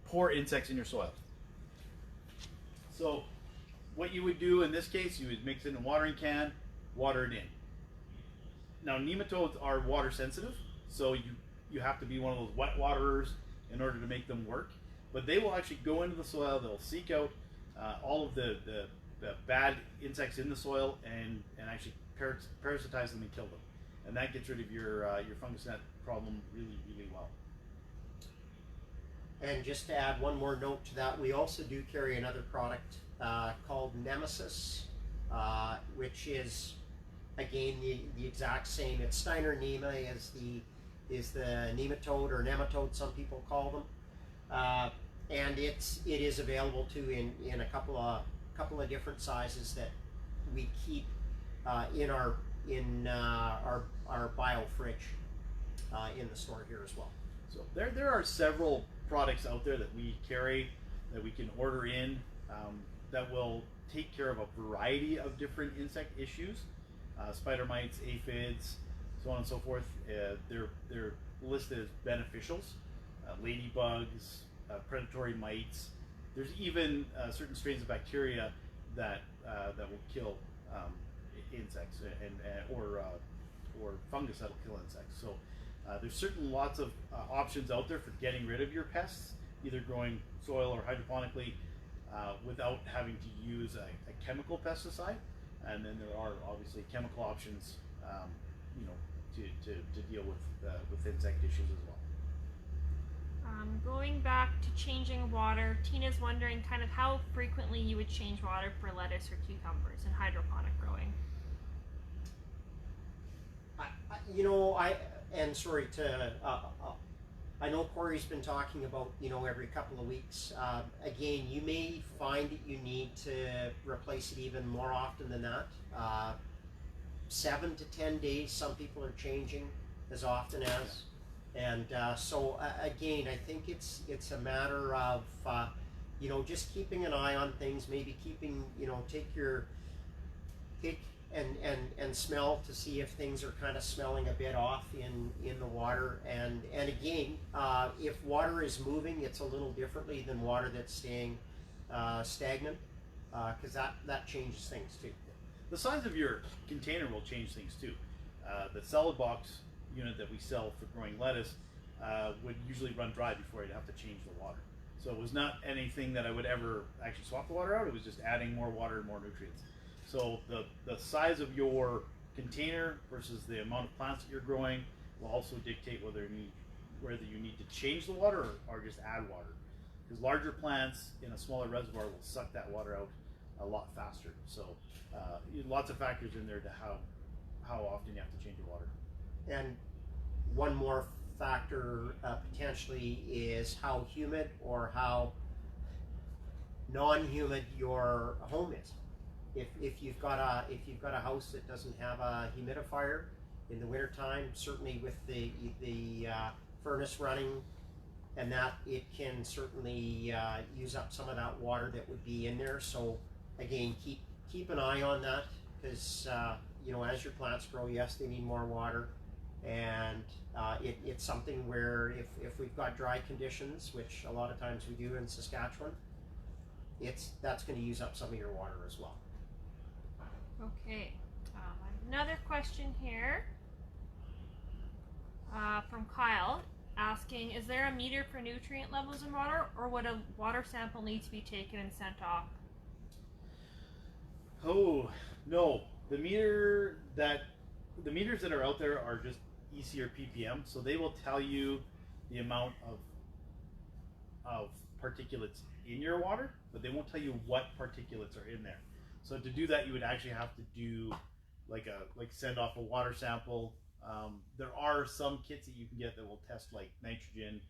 poor insects in your soil. So what you would do in this case, you would mix it in a watering can, water it in. Now nematodes are water sensitive, so you have to be one of those wet waterers in order to make them work. But they will actually go into the soil, they'll seek out all of the bad insects in the soil and actually parasitize them and kill them. And that gets rid of your fungus gnat problem really, really well. And just to add one more note to that, we also do carry another product called Nemesis, which is again the exact same. It's Steiner Nema is the nematode or nematode, some people call them, and it is available too in a couple of different sizes that we keep in our bio fridge in the store here as well. So there are several products out there that we carry that we can order in that will take care of a variety of different insect issues, spider mites, aphids, so on and so forth. They're listed as beneficials, ladybugs, predatory mites. There's even certain strains of bacteria that will kill insects or fungus that'll kill insects. So there's certain lots of options out there for getting rid of your pests, either growing soil or hydroponically without having to use a chemical pesticide. And then there are obviously chemical options, to deal with insect issues as well. Going back to changing water, Tina's wondering kind of how frequently you would change water for lettuce or cucumbers in hydroponic growing. I know Corey's been talking about, every couple of weeks. Again, you may find that you need to replace it even more often than that. 7 to 10 days, some people are changing as often as. And so again, I think it's a matter of, just keeping an eye on things, maybe keeping, take and smell to see if things are kind of smelling a bit off in the water. And again, if water is moving, it's a little differently than water that's staying stagnant, because that changes things too. The size of your container will change things too. The salad box unit that we sell for growing lettuce would usually run dry before I'd have to change the water. So it was not anything that I would ever actually swap the water out. It was just adding more water and more nutrients. So the size of your container versus the amount of plants that you're growing will also dictate whether you need to change the water or just add water. Because larger plants in a smaller reservoir will suck that water out a lot faster. So lots of factors in there to how often you have to change your water. And one more factor potentially is how humid or how non-humid your home is. If you've got a house that doesn't have a humidifier in the wintertime, certainly with the furnace running and that, it can certainly use up some of that water that would be in there. So again, keep an eye on that, because as your plants grow, yes, they need more water. And it's something where if we've got dry conditions, which a lot of times we do in Saskatchewan, that's going to use up some of your water as well. Okay, another question here from Kyle asking, is there a meter for nutrient levels in water, or would a water sample need to be taken and sent off? Oh, no. The meters that are out there are just EC or ppm, so they will tell you the amount of particulates in your water, but they won't tell you what particulates are in there. So to do that, you would actually have to do like send off a water sample. There are some kits that you can get that will test like nitrogen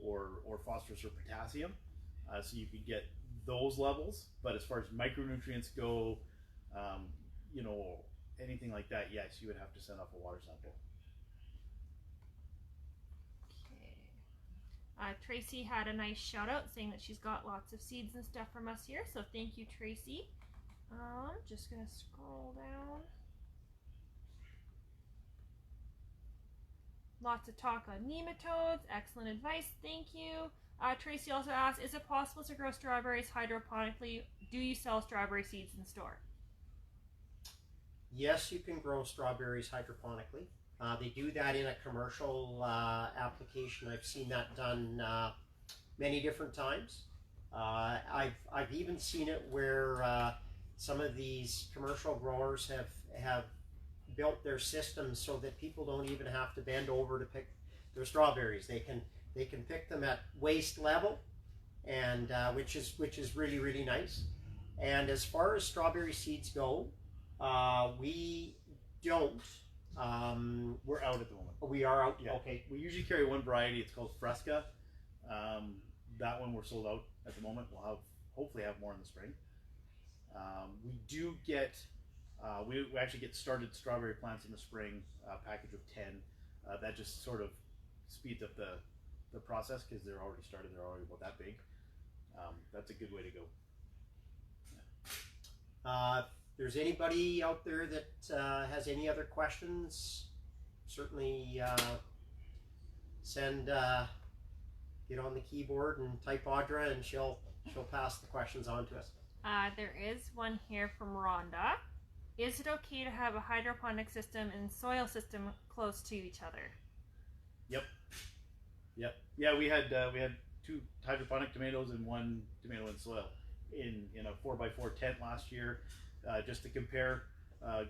or phosphorus or potassium, so you can get those levels. But as far as micronutrients go, anything like that, yes, you would have to send off a water sample. Okay. Tracy had a nice shout out saying that she's got lots of seeds and stuff from us here, so thank you, Tracy. Just gonna scroll down. Lots of talk on nematodes. Excellent advice. Thank you. Tracy also asked, is it possible to grow strawberries hydroponically? Do you sell strawberry seeds in store? Yes, you can grow strawberries hydroponically. They do that in a commercial application. I've seen that done many different times. I've even seen it where some of these commercial growers have built their systems so that people don't even have to bend over to pick their strawberries. They can They can pick them at waist level, and which is really nice. And as far as strawberry seeds go, we don't. We're out at the moment. We are out. Yeah. Okay. We usually carry one variety. It's called Fresca. That one we're sold out at the moment. We'll hopefully have more in the spring. We do get. We actually get started strawberry plants in the spring. Package of 10. That just sort of speeds up the process because they're already started. They're already about that big. That's a good way to go. If there's anybody out there that has any other questions, certainly get on the keyboard and type Audra, and she'll pass the questions on to us. There is one here from Rhonda. Is it okay to have a hydroponic system and soil system close to each other? Yep. Yeah, we had 2 hydroponic tomatoes and 1 tomato in soil in a 4x4 tent last year, just to compare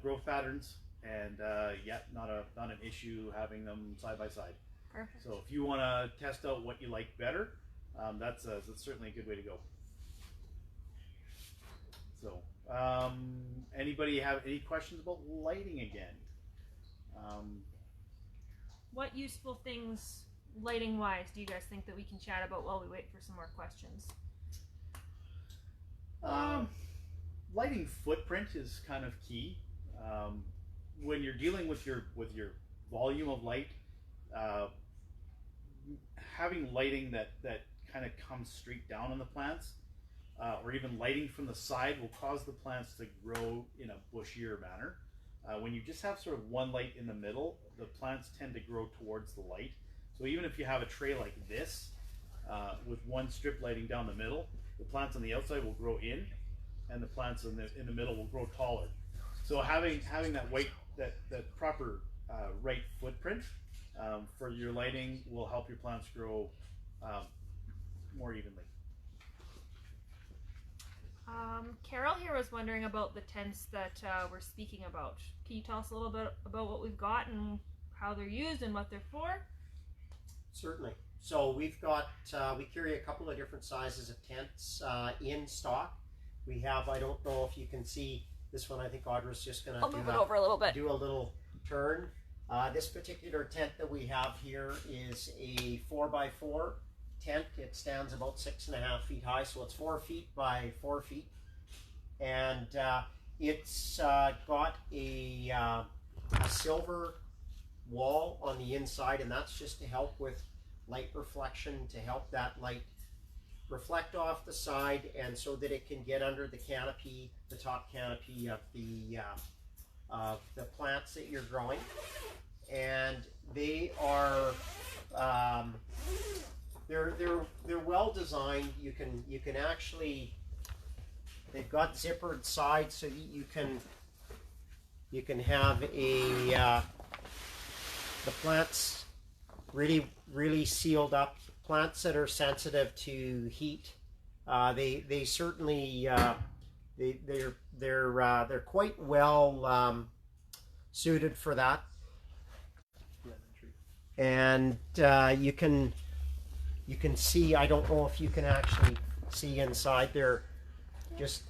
growth patterns, and not an issue having them side by side. Perfect. So if you want to test out what you like better, that's certainly a good way to go. So anybody have any questions about lighting again? What useful things, lighting wise, do you guys think that we can chat about while we wait for some more questions? Lighting footprint is kind of key. When you're dealing with your volume of light, having lighting that kind of comes straight down on the plants, or even lighting from the side, will cause the plants to grow in a bushier manner. When you just have sort of one light in the middle, the plants tend to grow towards the light. So even if you have a tray like this, with one strip lighting down the middle, the plants on the outside will grow in, and the plants in the middle will grow taller. So having that proper right footprint for your lighting will help your plants grow more evenly. Carol here was wondering about the tents that we're speaking about. Can you tell us a little bit about what we've got and how they're used and what they're for? Certainly. So we've got, we carry a couple of different sizes of tents in stock. We have, I don't know if you can see this one. I think Audra's just going to move it over a little bit. Do a little turn. This particular tent that we have here is a 4x4 tent. It stands about 6.5 feet high, so it's 4 feet by 4 feet. And it's got a silver wall on the inside, and that's just to help with light reflection, to help that light reflect off the side, and so that it can get under the canopy, the top canopy of the plants that you're growing. And they are they're well designed. You can actually, they've got zippered sides so that you can have the plants really sealed up. Plants that are sensitive to heat, they certainly they're quite well suited for that. And you can see, I don't know if you can actually see inside there, just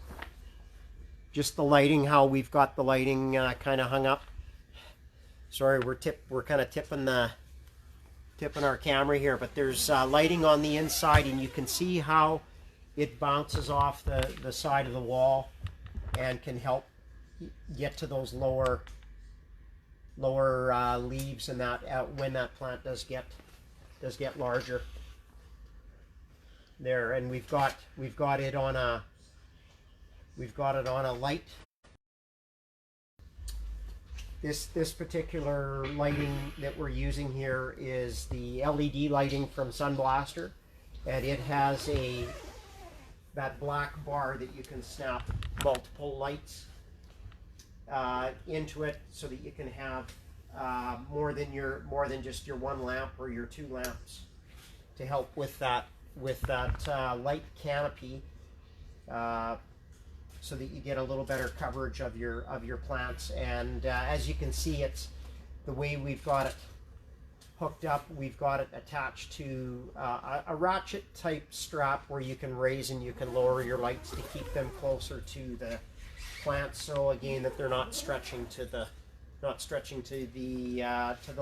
the lighting, how we've got the lighting kind of hung up. Sorry, we're kind of tipping our camera here, but there's lighting on the inside, and you can see how it bounces off the side of the wall and can help get to those lower leaves and that when that plant does get larger. There, and we've got it on a light. This particular lighting that we're using here is the LED lighting from Sunblaster, and it has that black bar that you can snap multiple lights into it, so that you can have more than just your one lamp or your 2 lamps to help with that light canopy, so that you get a little better coverage of your plants. And as you can see, it's the way we've got it hooked up. We've got it attached to a ratchet type strap where you can raise and you can lower your lights to keep them closer to the plants. So again, that they're not stretching to the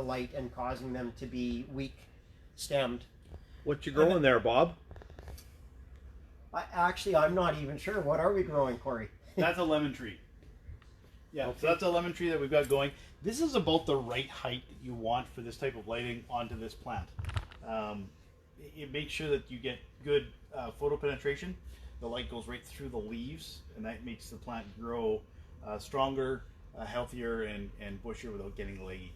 light and causing them to be weak stemmed. What you growing there, Bob? I'm not even sure. What are we growing, Cory? That's a lemon tree. Yeah, Okay. so that's a lemon tree that we've got going. This is about the right height that you want for this type of lighting onto this plant. It makes sure that you get good photo penetration. The light goes right through the leaves, and that makes the plant grow stronger, healthier, and bushier without getting leggy.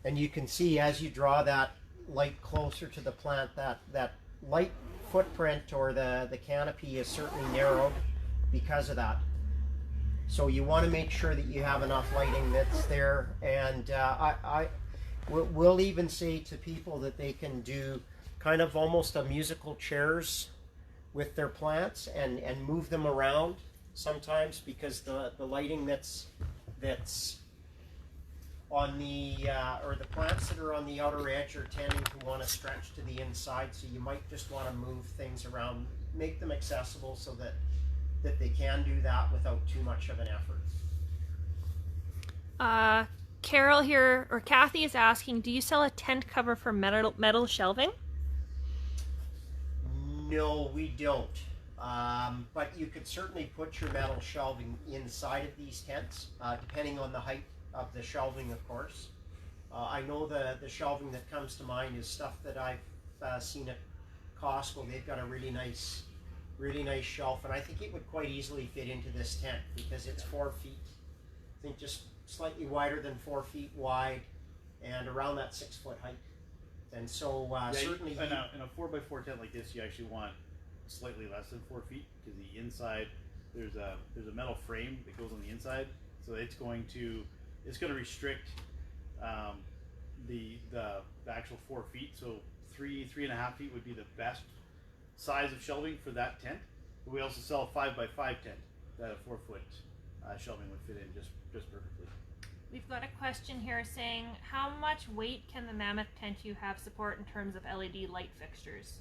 And you can see as you draw that light closer to the plant, that light footprint or the canopy is certainly narrowed because of that. So you want to make sure that you have enough lighting that's there. And we'll even say to people that they can do kind of almost a musical chairs with their plants and move them around sometimes, because the lighting that's on the or the plants that are on the outer edge are tending to want to stretch to the inside. So you might just want to move things around, make them accessible so that they can do that without too much of an effort. Carol here, or Kathy is asking, do you sell a tent cover for metal shelving? No, we don't. But you could certainly put your metal shelving inside of these tents, depending on the height of the shelving, of course. I know the shelving that comes to mind is stuff that I've seen at Costco. They've got a really nice shelf, and I think it would quite easily fit into this tent because it's 4 feet. I think just slightly wider than 4 feet wide, and around that 6 foot height. And so certainly in a 4x4 tent like this, you actually want slightly less than 4 feet, because the inside there's a metal frame that goes on the inside, so it's going to restrict the actual 4 feet. So 3.5 feet would be the best size of shelving for that tent. But we also sell a 5x5 tent that a 4 foot shelving would fit in just perfectly. We've got a question here saying, how much weight can the Mammoth tent you have support in terms of LED light fixtures?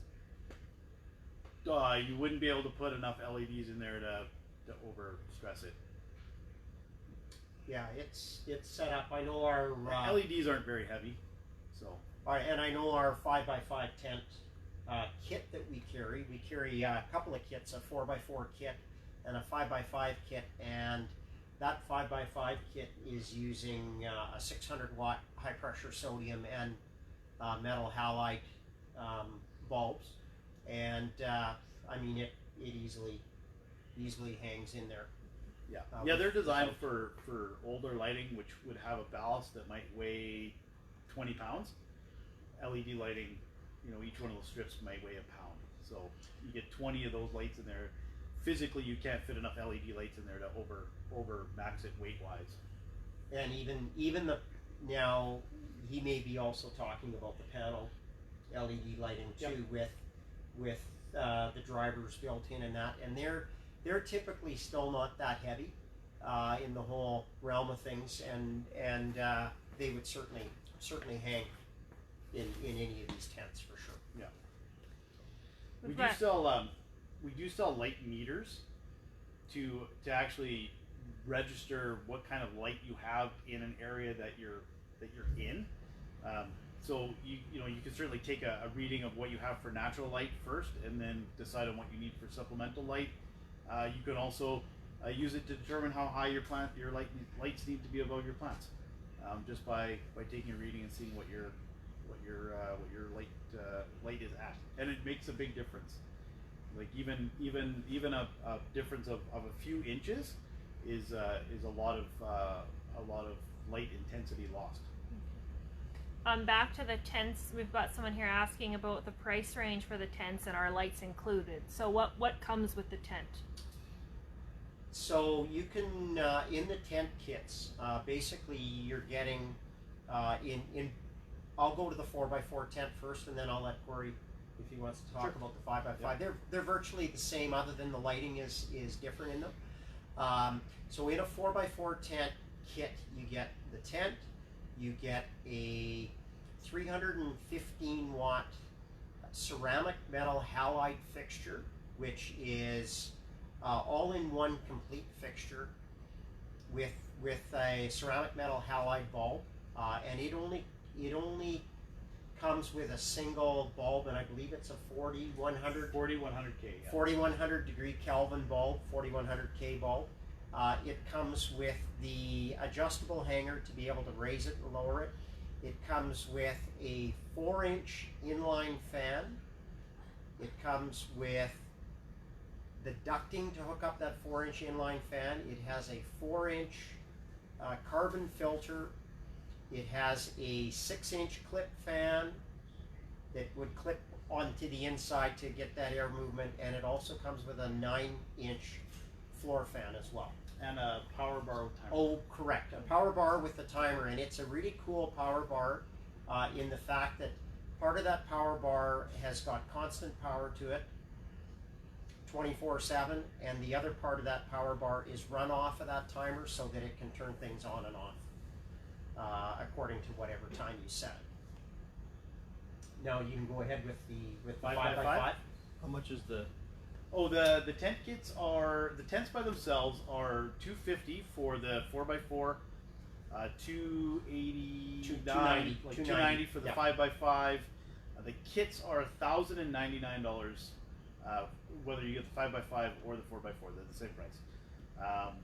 You wouldn't be able to put enough LEDs in there to over stress it. yeah, it's set up. I know our LEDs aren't very heavy, so. And I know our 5x5 tent kit that we carry a couple of kits, a 4x4 kit and a 5x5 kit, and that 5x5 kit is using a 600 watt high pressure sodium and metal halide bulbs, and I mean it easily hangs in there. Yeah, they're designed for older lighting, which would have a ballast that might weigh 20 pounds. LED lighting, each one of those strips might weigh a pound. So you get 20 of those lights in there. Physically, you can't fit enough LED lights in there to over max it weight wise. And even now he may be also talking about the panel LED lighting too, with the drivers built in and that, and they're typically still not that heavy in the whole realm of things, and they would certainly hang in any of these tents for sure. Yeah. We do sell light meters to actually register what kind of light you have in an area that you're in. So you can certainly take a reading of what you have for natural light first, and then decide on what you need for supplemental light. You can also use it to determine how high your lights need to be above your plants, just by taking a reading and seeing what your light is at, and it makes a big difference. Like even a difference of a few inches is a lot of light intensity lost. Back to the tents, we've got someone here asking about the price range for the tents and are lights included. So what comes with the tent? So you can in the tent kits, basically you're getting in. I'll go to the 4x4 tent first, and then I'll let Cory, if he wants to talk about the 5x5. Yeah. They're virtually the same, other than the lighting is different in them. So in a 4x4 tent kit, you get the tent, you get a 315 watt ceramic metal halide fixture, which is all-in-one complete fixture with a ceramic metal halide bulb, and it only comes with a single bulb, and I believe it's a 4100 4100K. Yeah. 4100 degree Kelvin bulb, 4100K bulb. It comes with the adjustable hanger to be able to raise it and lower it. It comes with a 4-inch inline fan. It comes with the ducting to hook up that 4-inch inline fan. It has a 4-inch carbon filter. It has a 6-inch clip fan that would clip onto the inside to get that air movement, and it also comes with a 9-inch floor fan as well. And a power bar with timer. Oh, correct. A power bar with the timer, and it's a really cool power bar in the fact that part of that power bar has got constant power to it 24/7, and the other part of that power bar is run off of that timer so that it can turn things on and off according to whatever time you set. Now you can go ahead with the 5x5. How much is the? Oh, the tent kits are, the tents by themselves are $250 for the 4x4, $289, like $290 for the 5x5. The kits are $1,099, whether you get the 5x5 or the 4x4. They're the same price.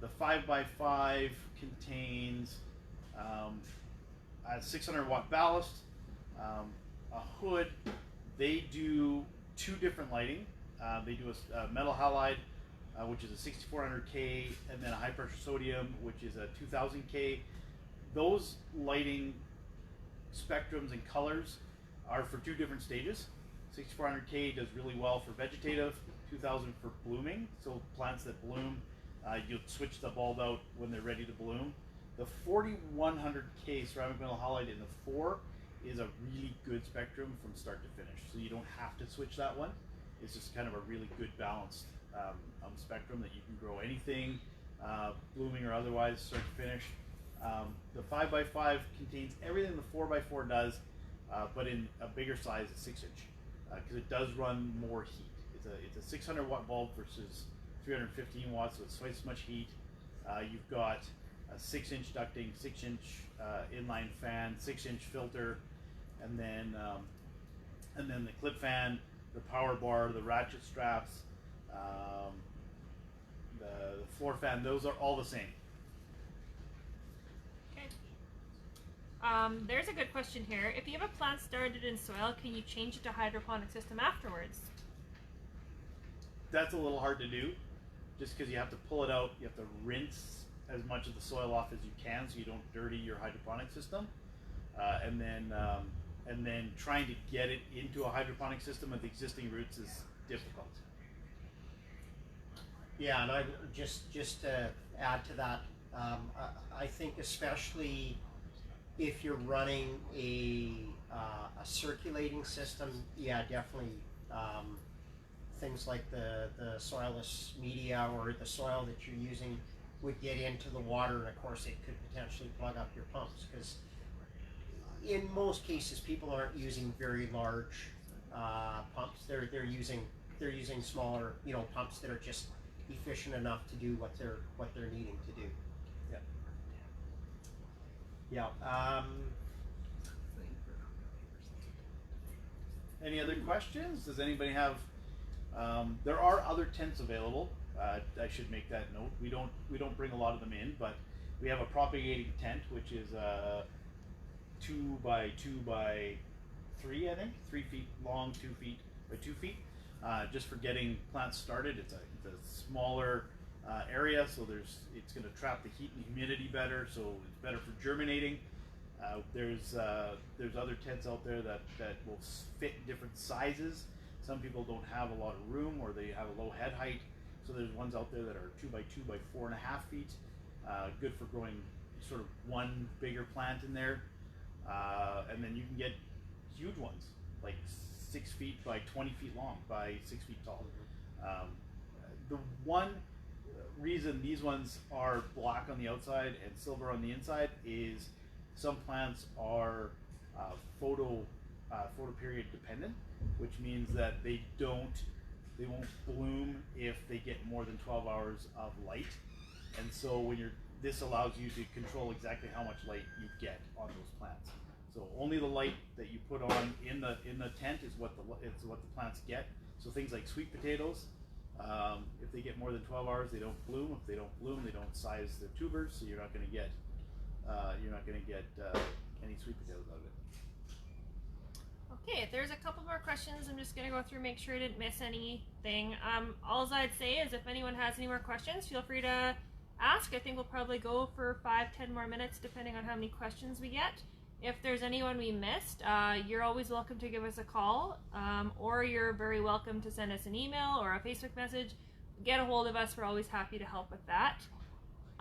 The 5x5 contains a 600 watt ballast, a hood. They do 2 different lighting. They do a metal halide, which is a 6400K, and then a high pressure sodium, which is a 2000K. Those lighting spectrums and colors are for 2 different stages. 6400K does really well for vegetative, 2000 for blooming, so plants that bloom, you'll switch the bulb out when they're ready to bloom. The 4100K ceramic metal halide in the 4 is a really good spectrum from start to finish, so you don't have to switch that one. It's just kind of a really good balanced spectrum that you can grow anything, blooming or otherwise, start to finish. The 5x5 contains everything the 4x4 does, but in a bigger size, a 6-inch, because it does run more heat. It's a 600 watt bulb versus 315 watts, so it's twice as much heat. You've got a 6-inch ducting, 6-inch inline fan, 6-inch filter, and then the clip fan, the power bar, the ratchet straps, the floor fan. Those are all the same. Okay. There's a good question here. If you have a plant started in soil, can you change it to hydroponic system afterwards? That's a little hard to do, just because you have to pull it out. You have to rinse as much of the soil off as you can, so you don't dirty your hydroponic system, and then trying to get it into a hydroponic system with existing roots is difficult. Yeah, and I just to add to that, I think especially if you're running a circulating system, yeah, definitely things like the soilless media or the soil that you're using would get into the water, and of course it could potentially plug up your pumps, because in most cases people aren't using very large pumps. They're using smaller, pumps that are just efficient enough to do what they're needing to do. Yeah. Any other questions? Does anybody have? There are other tents available. I should make that note. We don't bring a lot of them in, but we have a propagating tent, which is 2 by 2 by 3, I think, 3 feet long, 2 feet by 2 feet, just for getting plants started. It's a smaller area, so it's going to trap the heat and humidity better, so it's better for germinating. There's other tents out there that will fit different sizes. Some people don't have a lot of room, or they have a low head height, so there's ones out there that are 2 by 2 by 4.5 feet, good for growing sort of one bigger plant in there. And then you can get huge ones, like 6 feet by 20 feet long by 6 feet tall. The one reason these ones are black on the outside and silver on the inside is some plants are photoperiod dependent, which means that they won't bloom if they get more than 12 hours of light. And so this allows you to control exactly how much light you get on those plants. So only the light that you put on in the tent is what the plants get. So things like sweet potatoes, if they get more than 12 hours, they don't bloom. If they don't bloom, they don't size their tubers. So you're not going to get any sweet potatoes out of it. Okay, there's a couple more questions. I'm just going to go through, make sure I didn't miss anything. All I'd say is if anyone has any more questions, feel free to ask. I think we'll probably go for 5-10 more minutes depending on how many questions we get. If there's anyone we missed, you're always welcome to give us a call, or you're very welcome to send us an email or a Facebook message. Get a hold of us. We're always happy to help with that.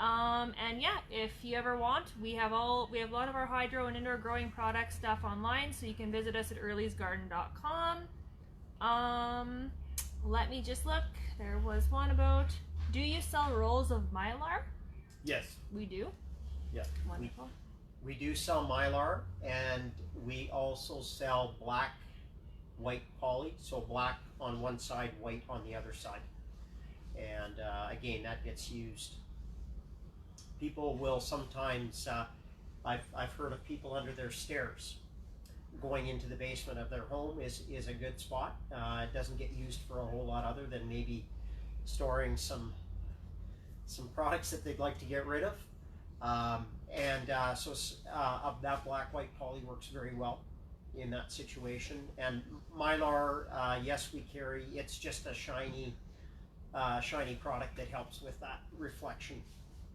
And yeah, if you ever want, we have a lot of our hydro and indoor growing product stuff online, so you can visit us at earlysgarden.com. Let me just look. There was one about, do you sell rolls of Mylar? Yes. We do? Yeah. Wonderful. We do sell Mylar, and we also sell black, white poly, so black on one side, white on the other side. And again, that gets used. People will sometimes, I've heard of people under their stairs. Going into the basement of their home is a good spot. It doesn't get used for a whole lot other than maybe storing some products that they'd like to get rid of. So that black white poly works very well in that situation. And Mylar, yes, we carry. It's just a shiny product that helps with that reflection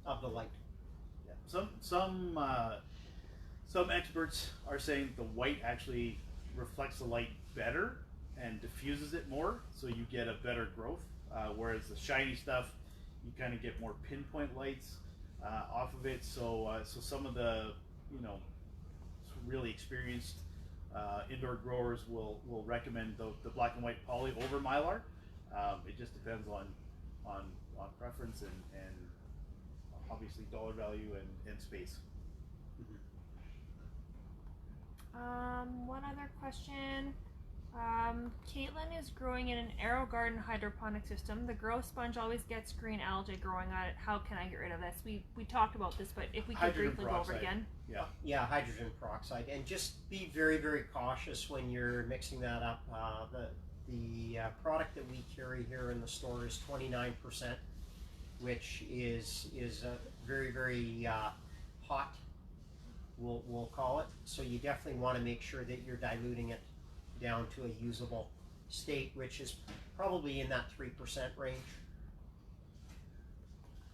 of the light. Yeah. Some experts are saying the white actually reflects the light better and diffuses it more, so you get a better growth. Whereas the shiny stuff, you kind of get more pinpoint lights off of it. So some of the really experienced indoor growers will recommend the black and white poly over Mylar. It just depends on preference and obviously dollar value and space. One other question. Caitlin is growing in an Arrow Garden hydroponic system. The grow sponge always gets green algae growing on it. How can I get rid of this? We talked about this, but if we could briefly go over it again. Yeah, hydrogen peroxide, and just be very, very cautious when you're mixing that up. The product that we carry here in the store is 29%, which is very, very hot. We'll call it. So you definitely want to make sure that you're diluting it down to a usable state, which is probably in that 3% range.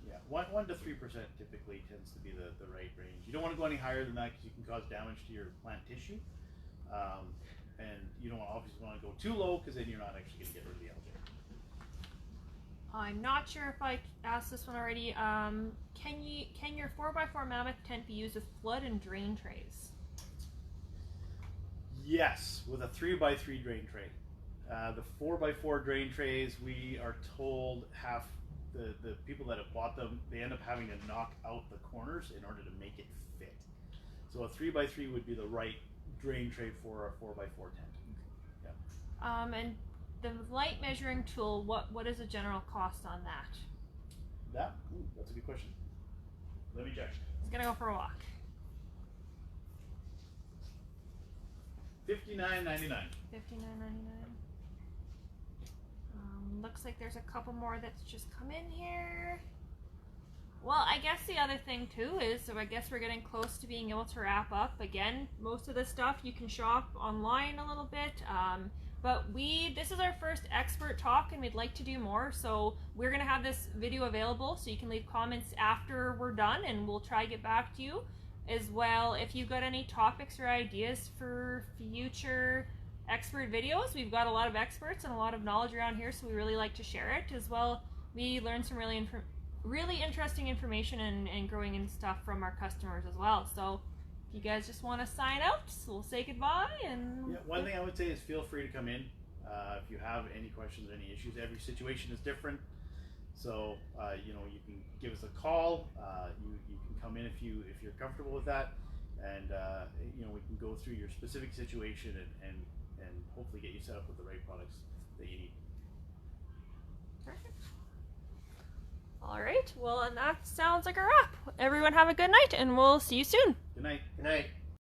Yeah, 1 to 3% typically tends to be the right range. You don't want to go any higher than that because you can cause damage to your plant tissue, and you don't obviously want to go too low because then you're not actually going to get rid of the algae. I'm not sure if I asked this one already. Can your 4x4 Mammoth tent be used with flood and drain trays? Yes, with a 3x3 drain tray. The 4x4 drain trays, we are told the people that have bought them, they end up having to knock out the corners in order to make it fit. So a 3x3 would be the right drain tray for a 4x4 tent. Yeah. And the light measuring tool, what is the general cost on that? That's a good question. Let me check. It's gonna go for a walk. $59.99. $59.99. Looks like there's a couple more that's just come in here. Well, I guess the other thing too is, so I guess we're getting close to being able to wrap up. Again, most of the stuff you can shop online a little bit. But this is our first expert talk and we'd like to do more, so we're going to have this video available so you can leave comments after we're done and we'll try to get back to you. As well, if you've got any topics or ideas for future expert videos, we've got a lot of experts and a lot of knowledge around here, so we really like to share it. As well, we learned some really interesting information and growing and stuff from our customers as well. So if you guys just want to sign out, so we'll say goodbye. And one thing I would say is feel free to come in if you have any questions or any issues. Every situation is different, so you can give us a call. You can come in if you're comfortable with that. and you know, we can go through your specific situation and hopefully get you set up with the right products that you need. Perfect. All right. Well, and that sounds like a wrap. Everyone have a good night, and we'll see you soon. Good night. Good night.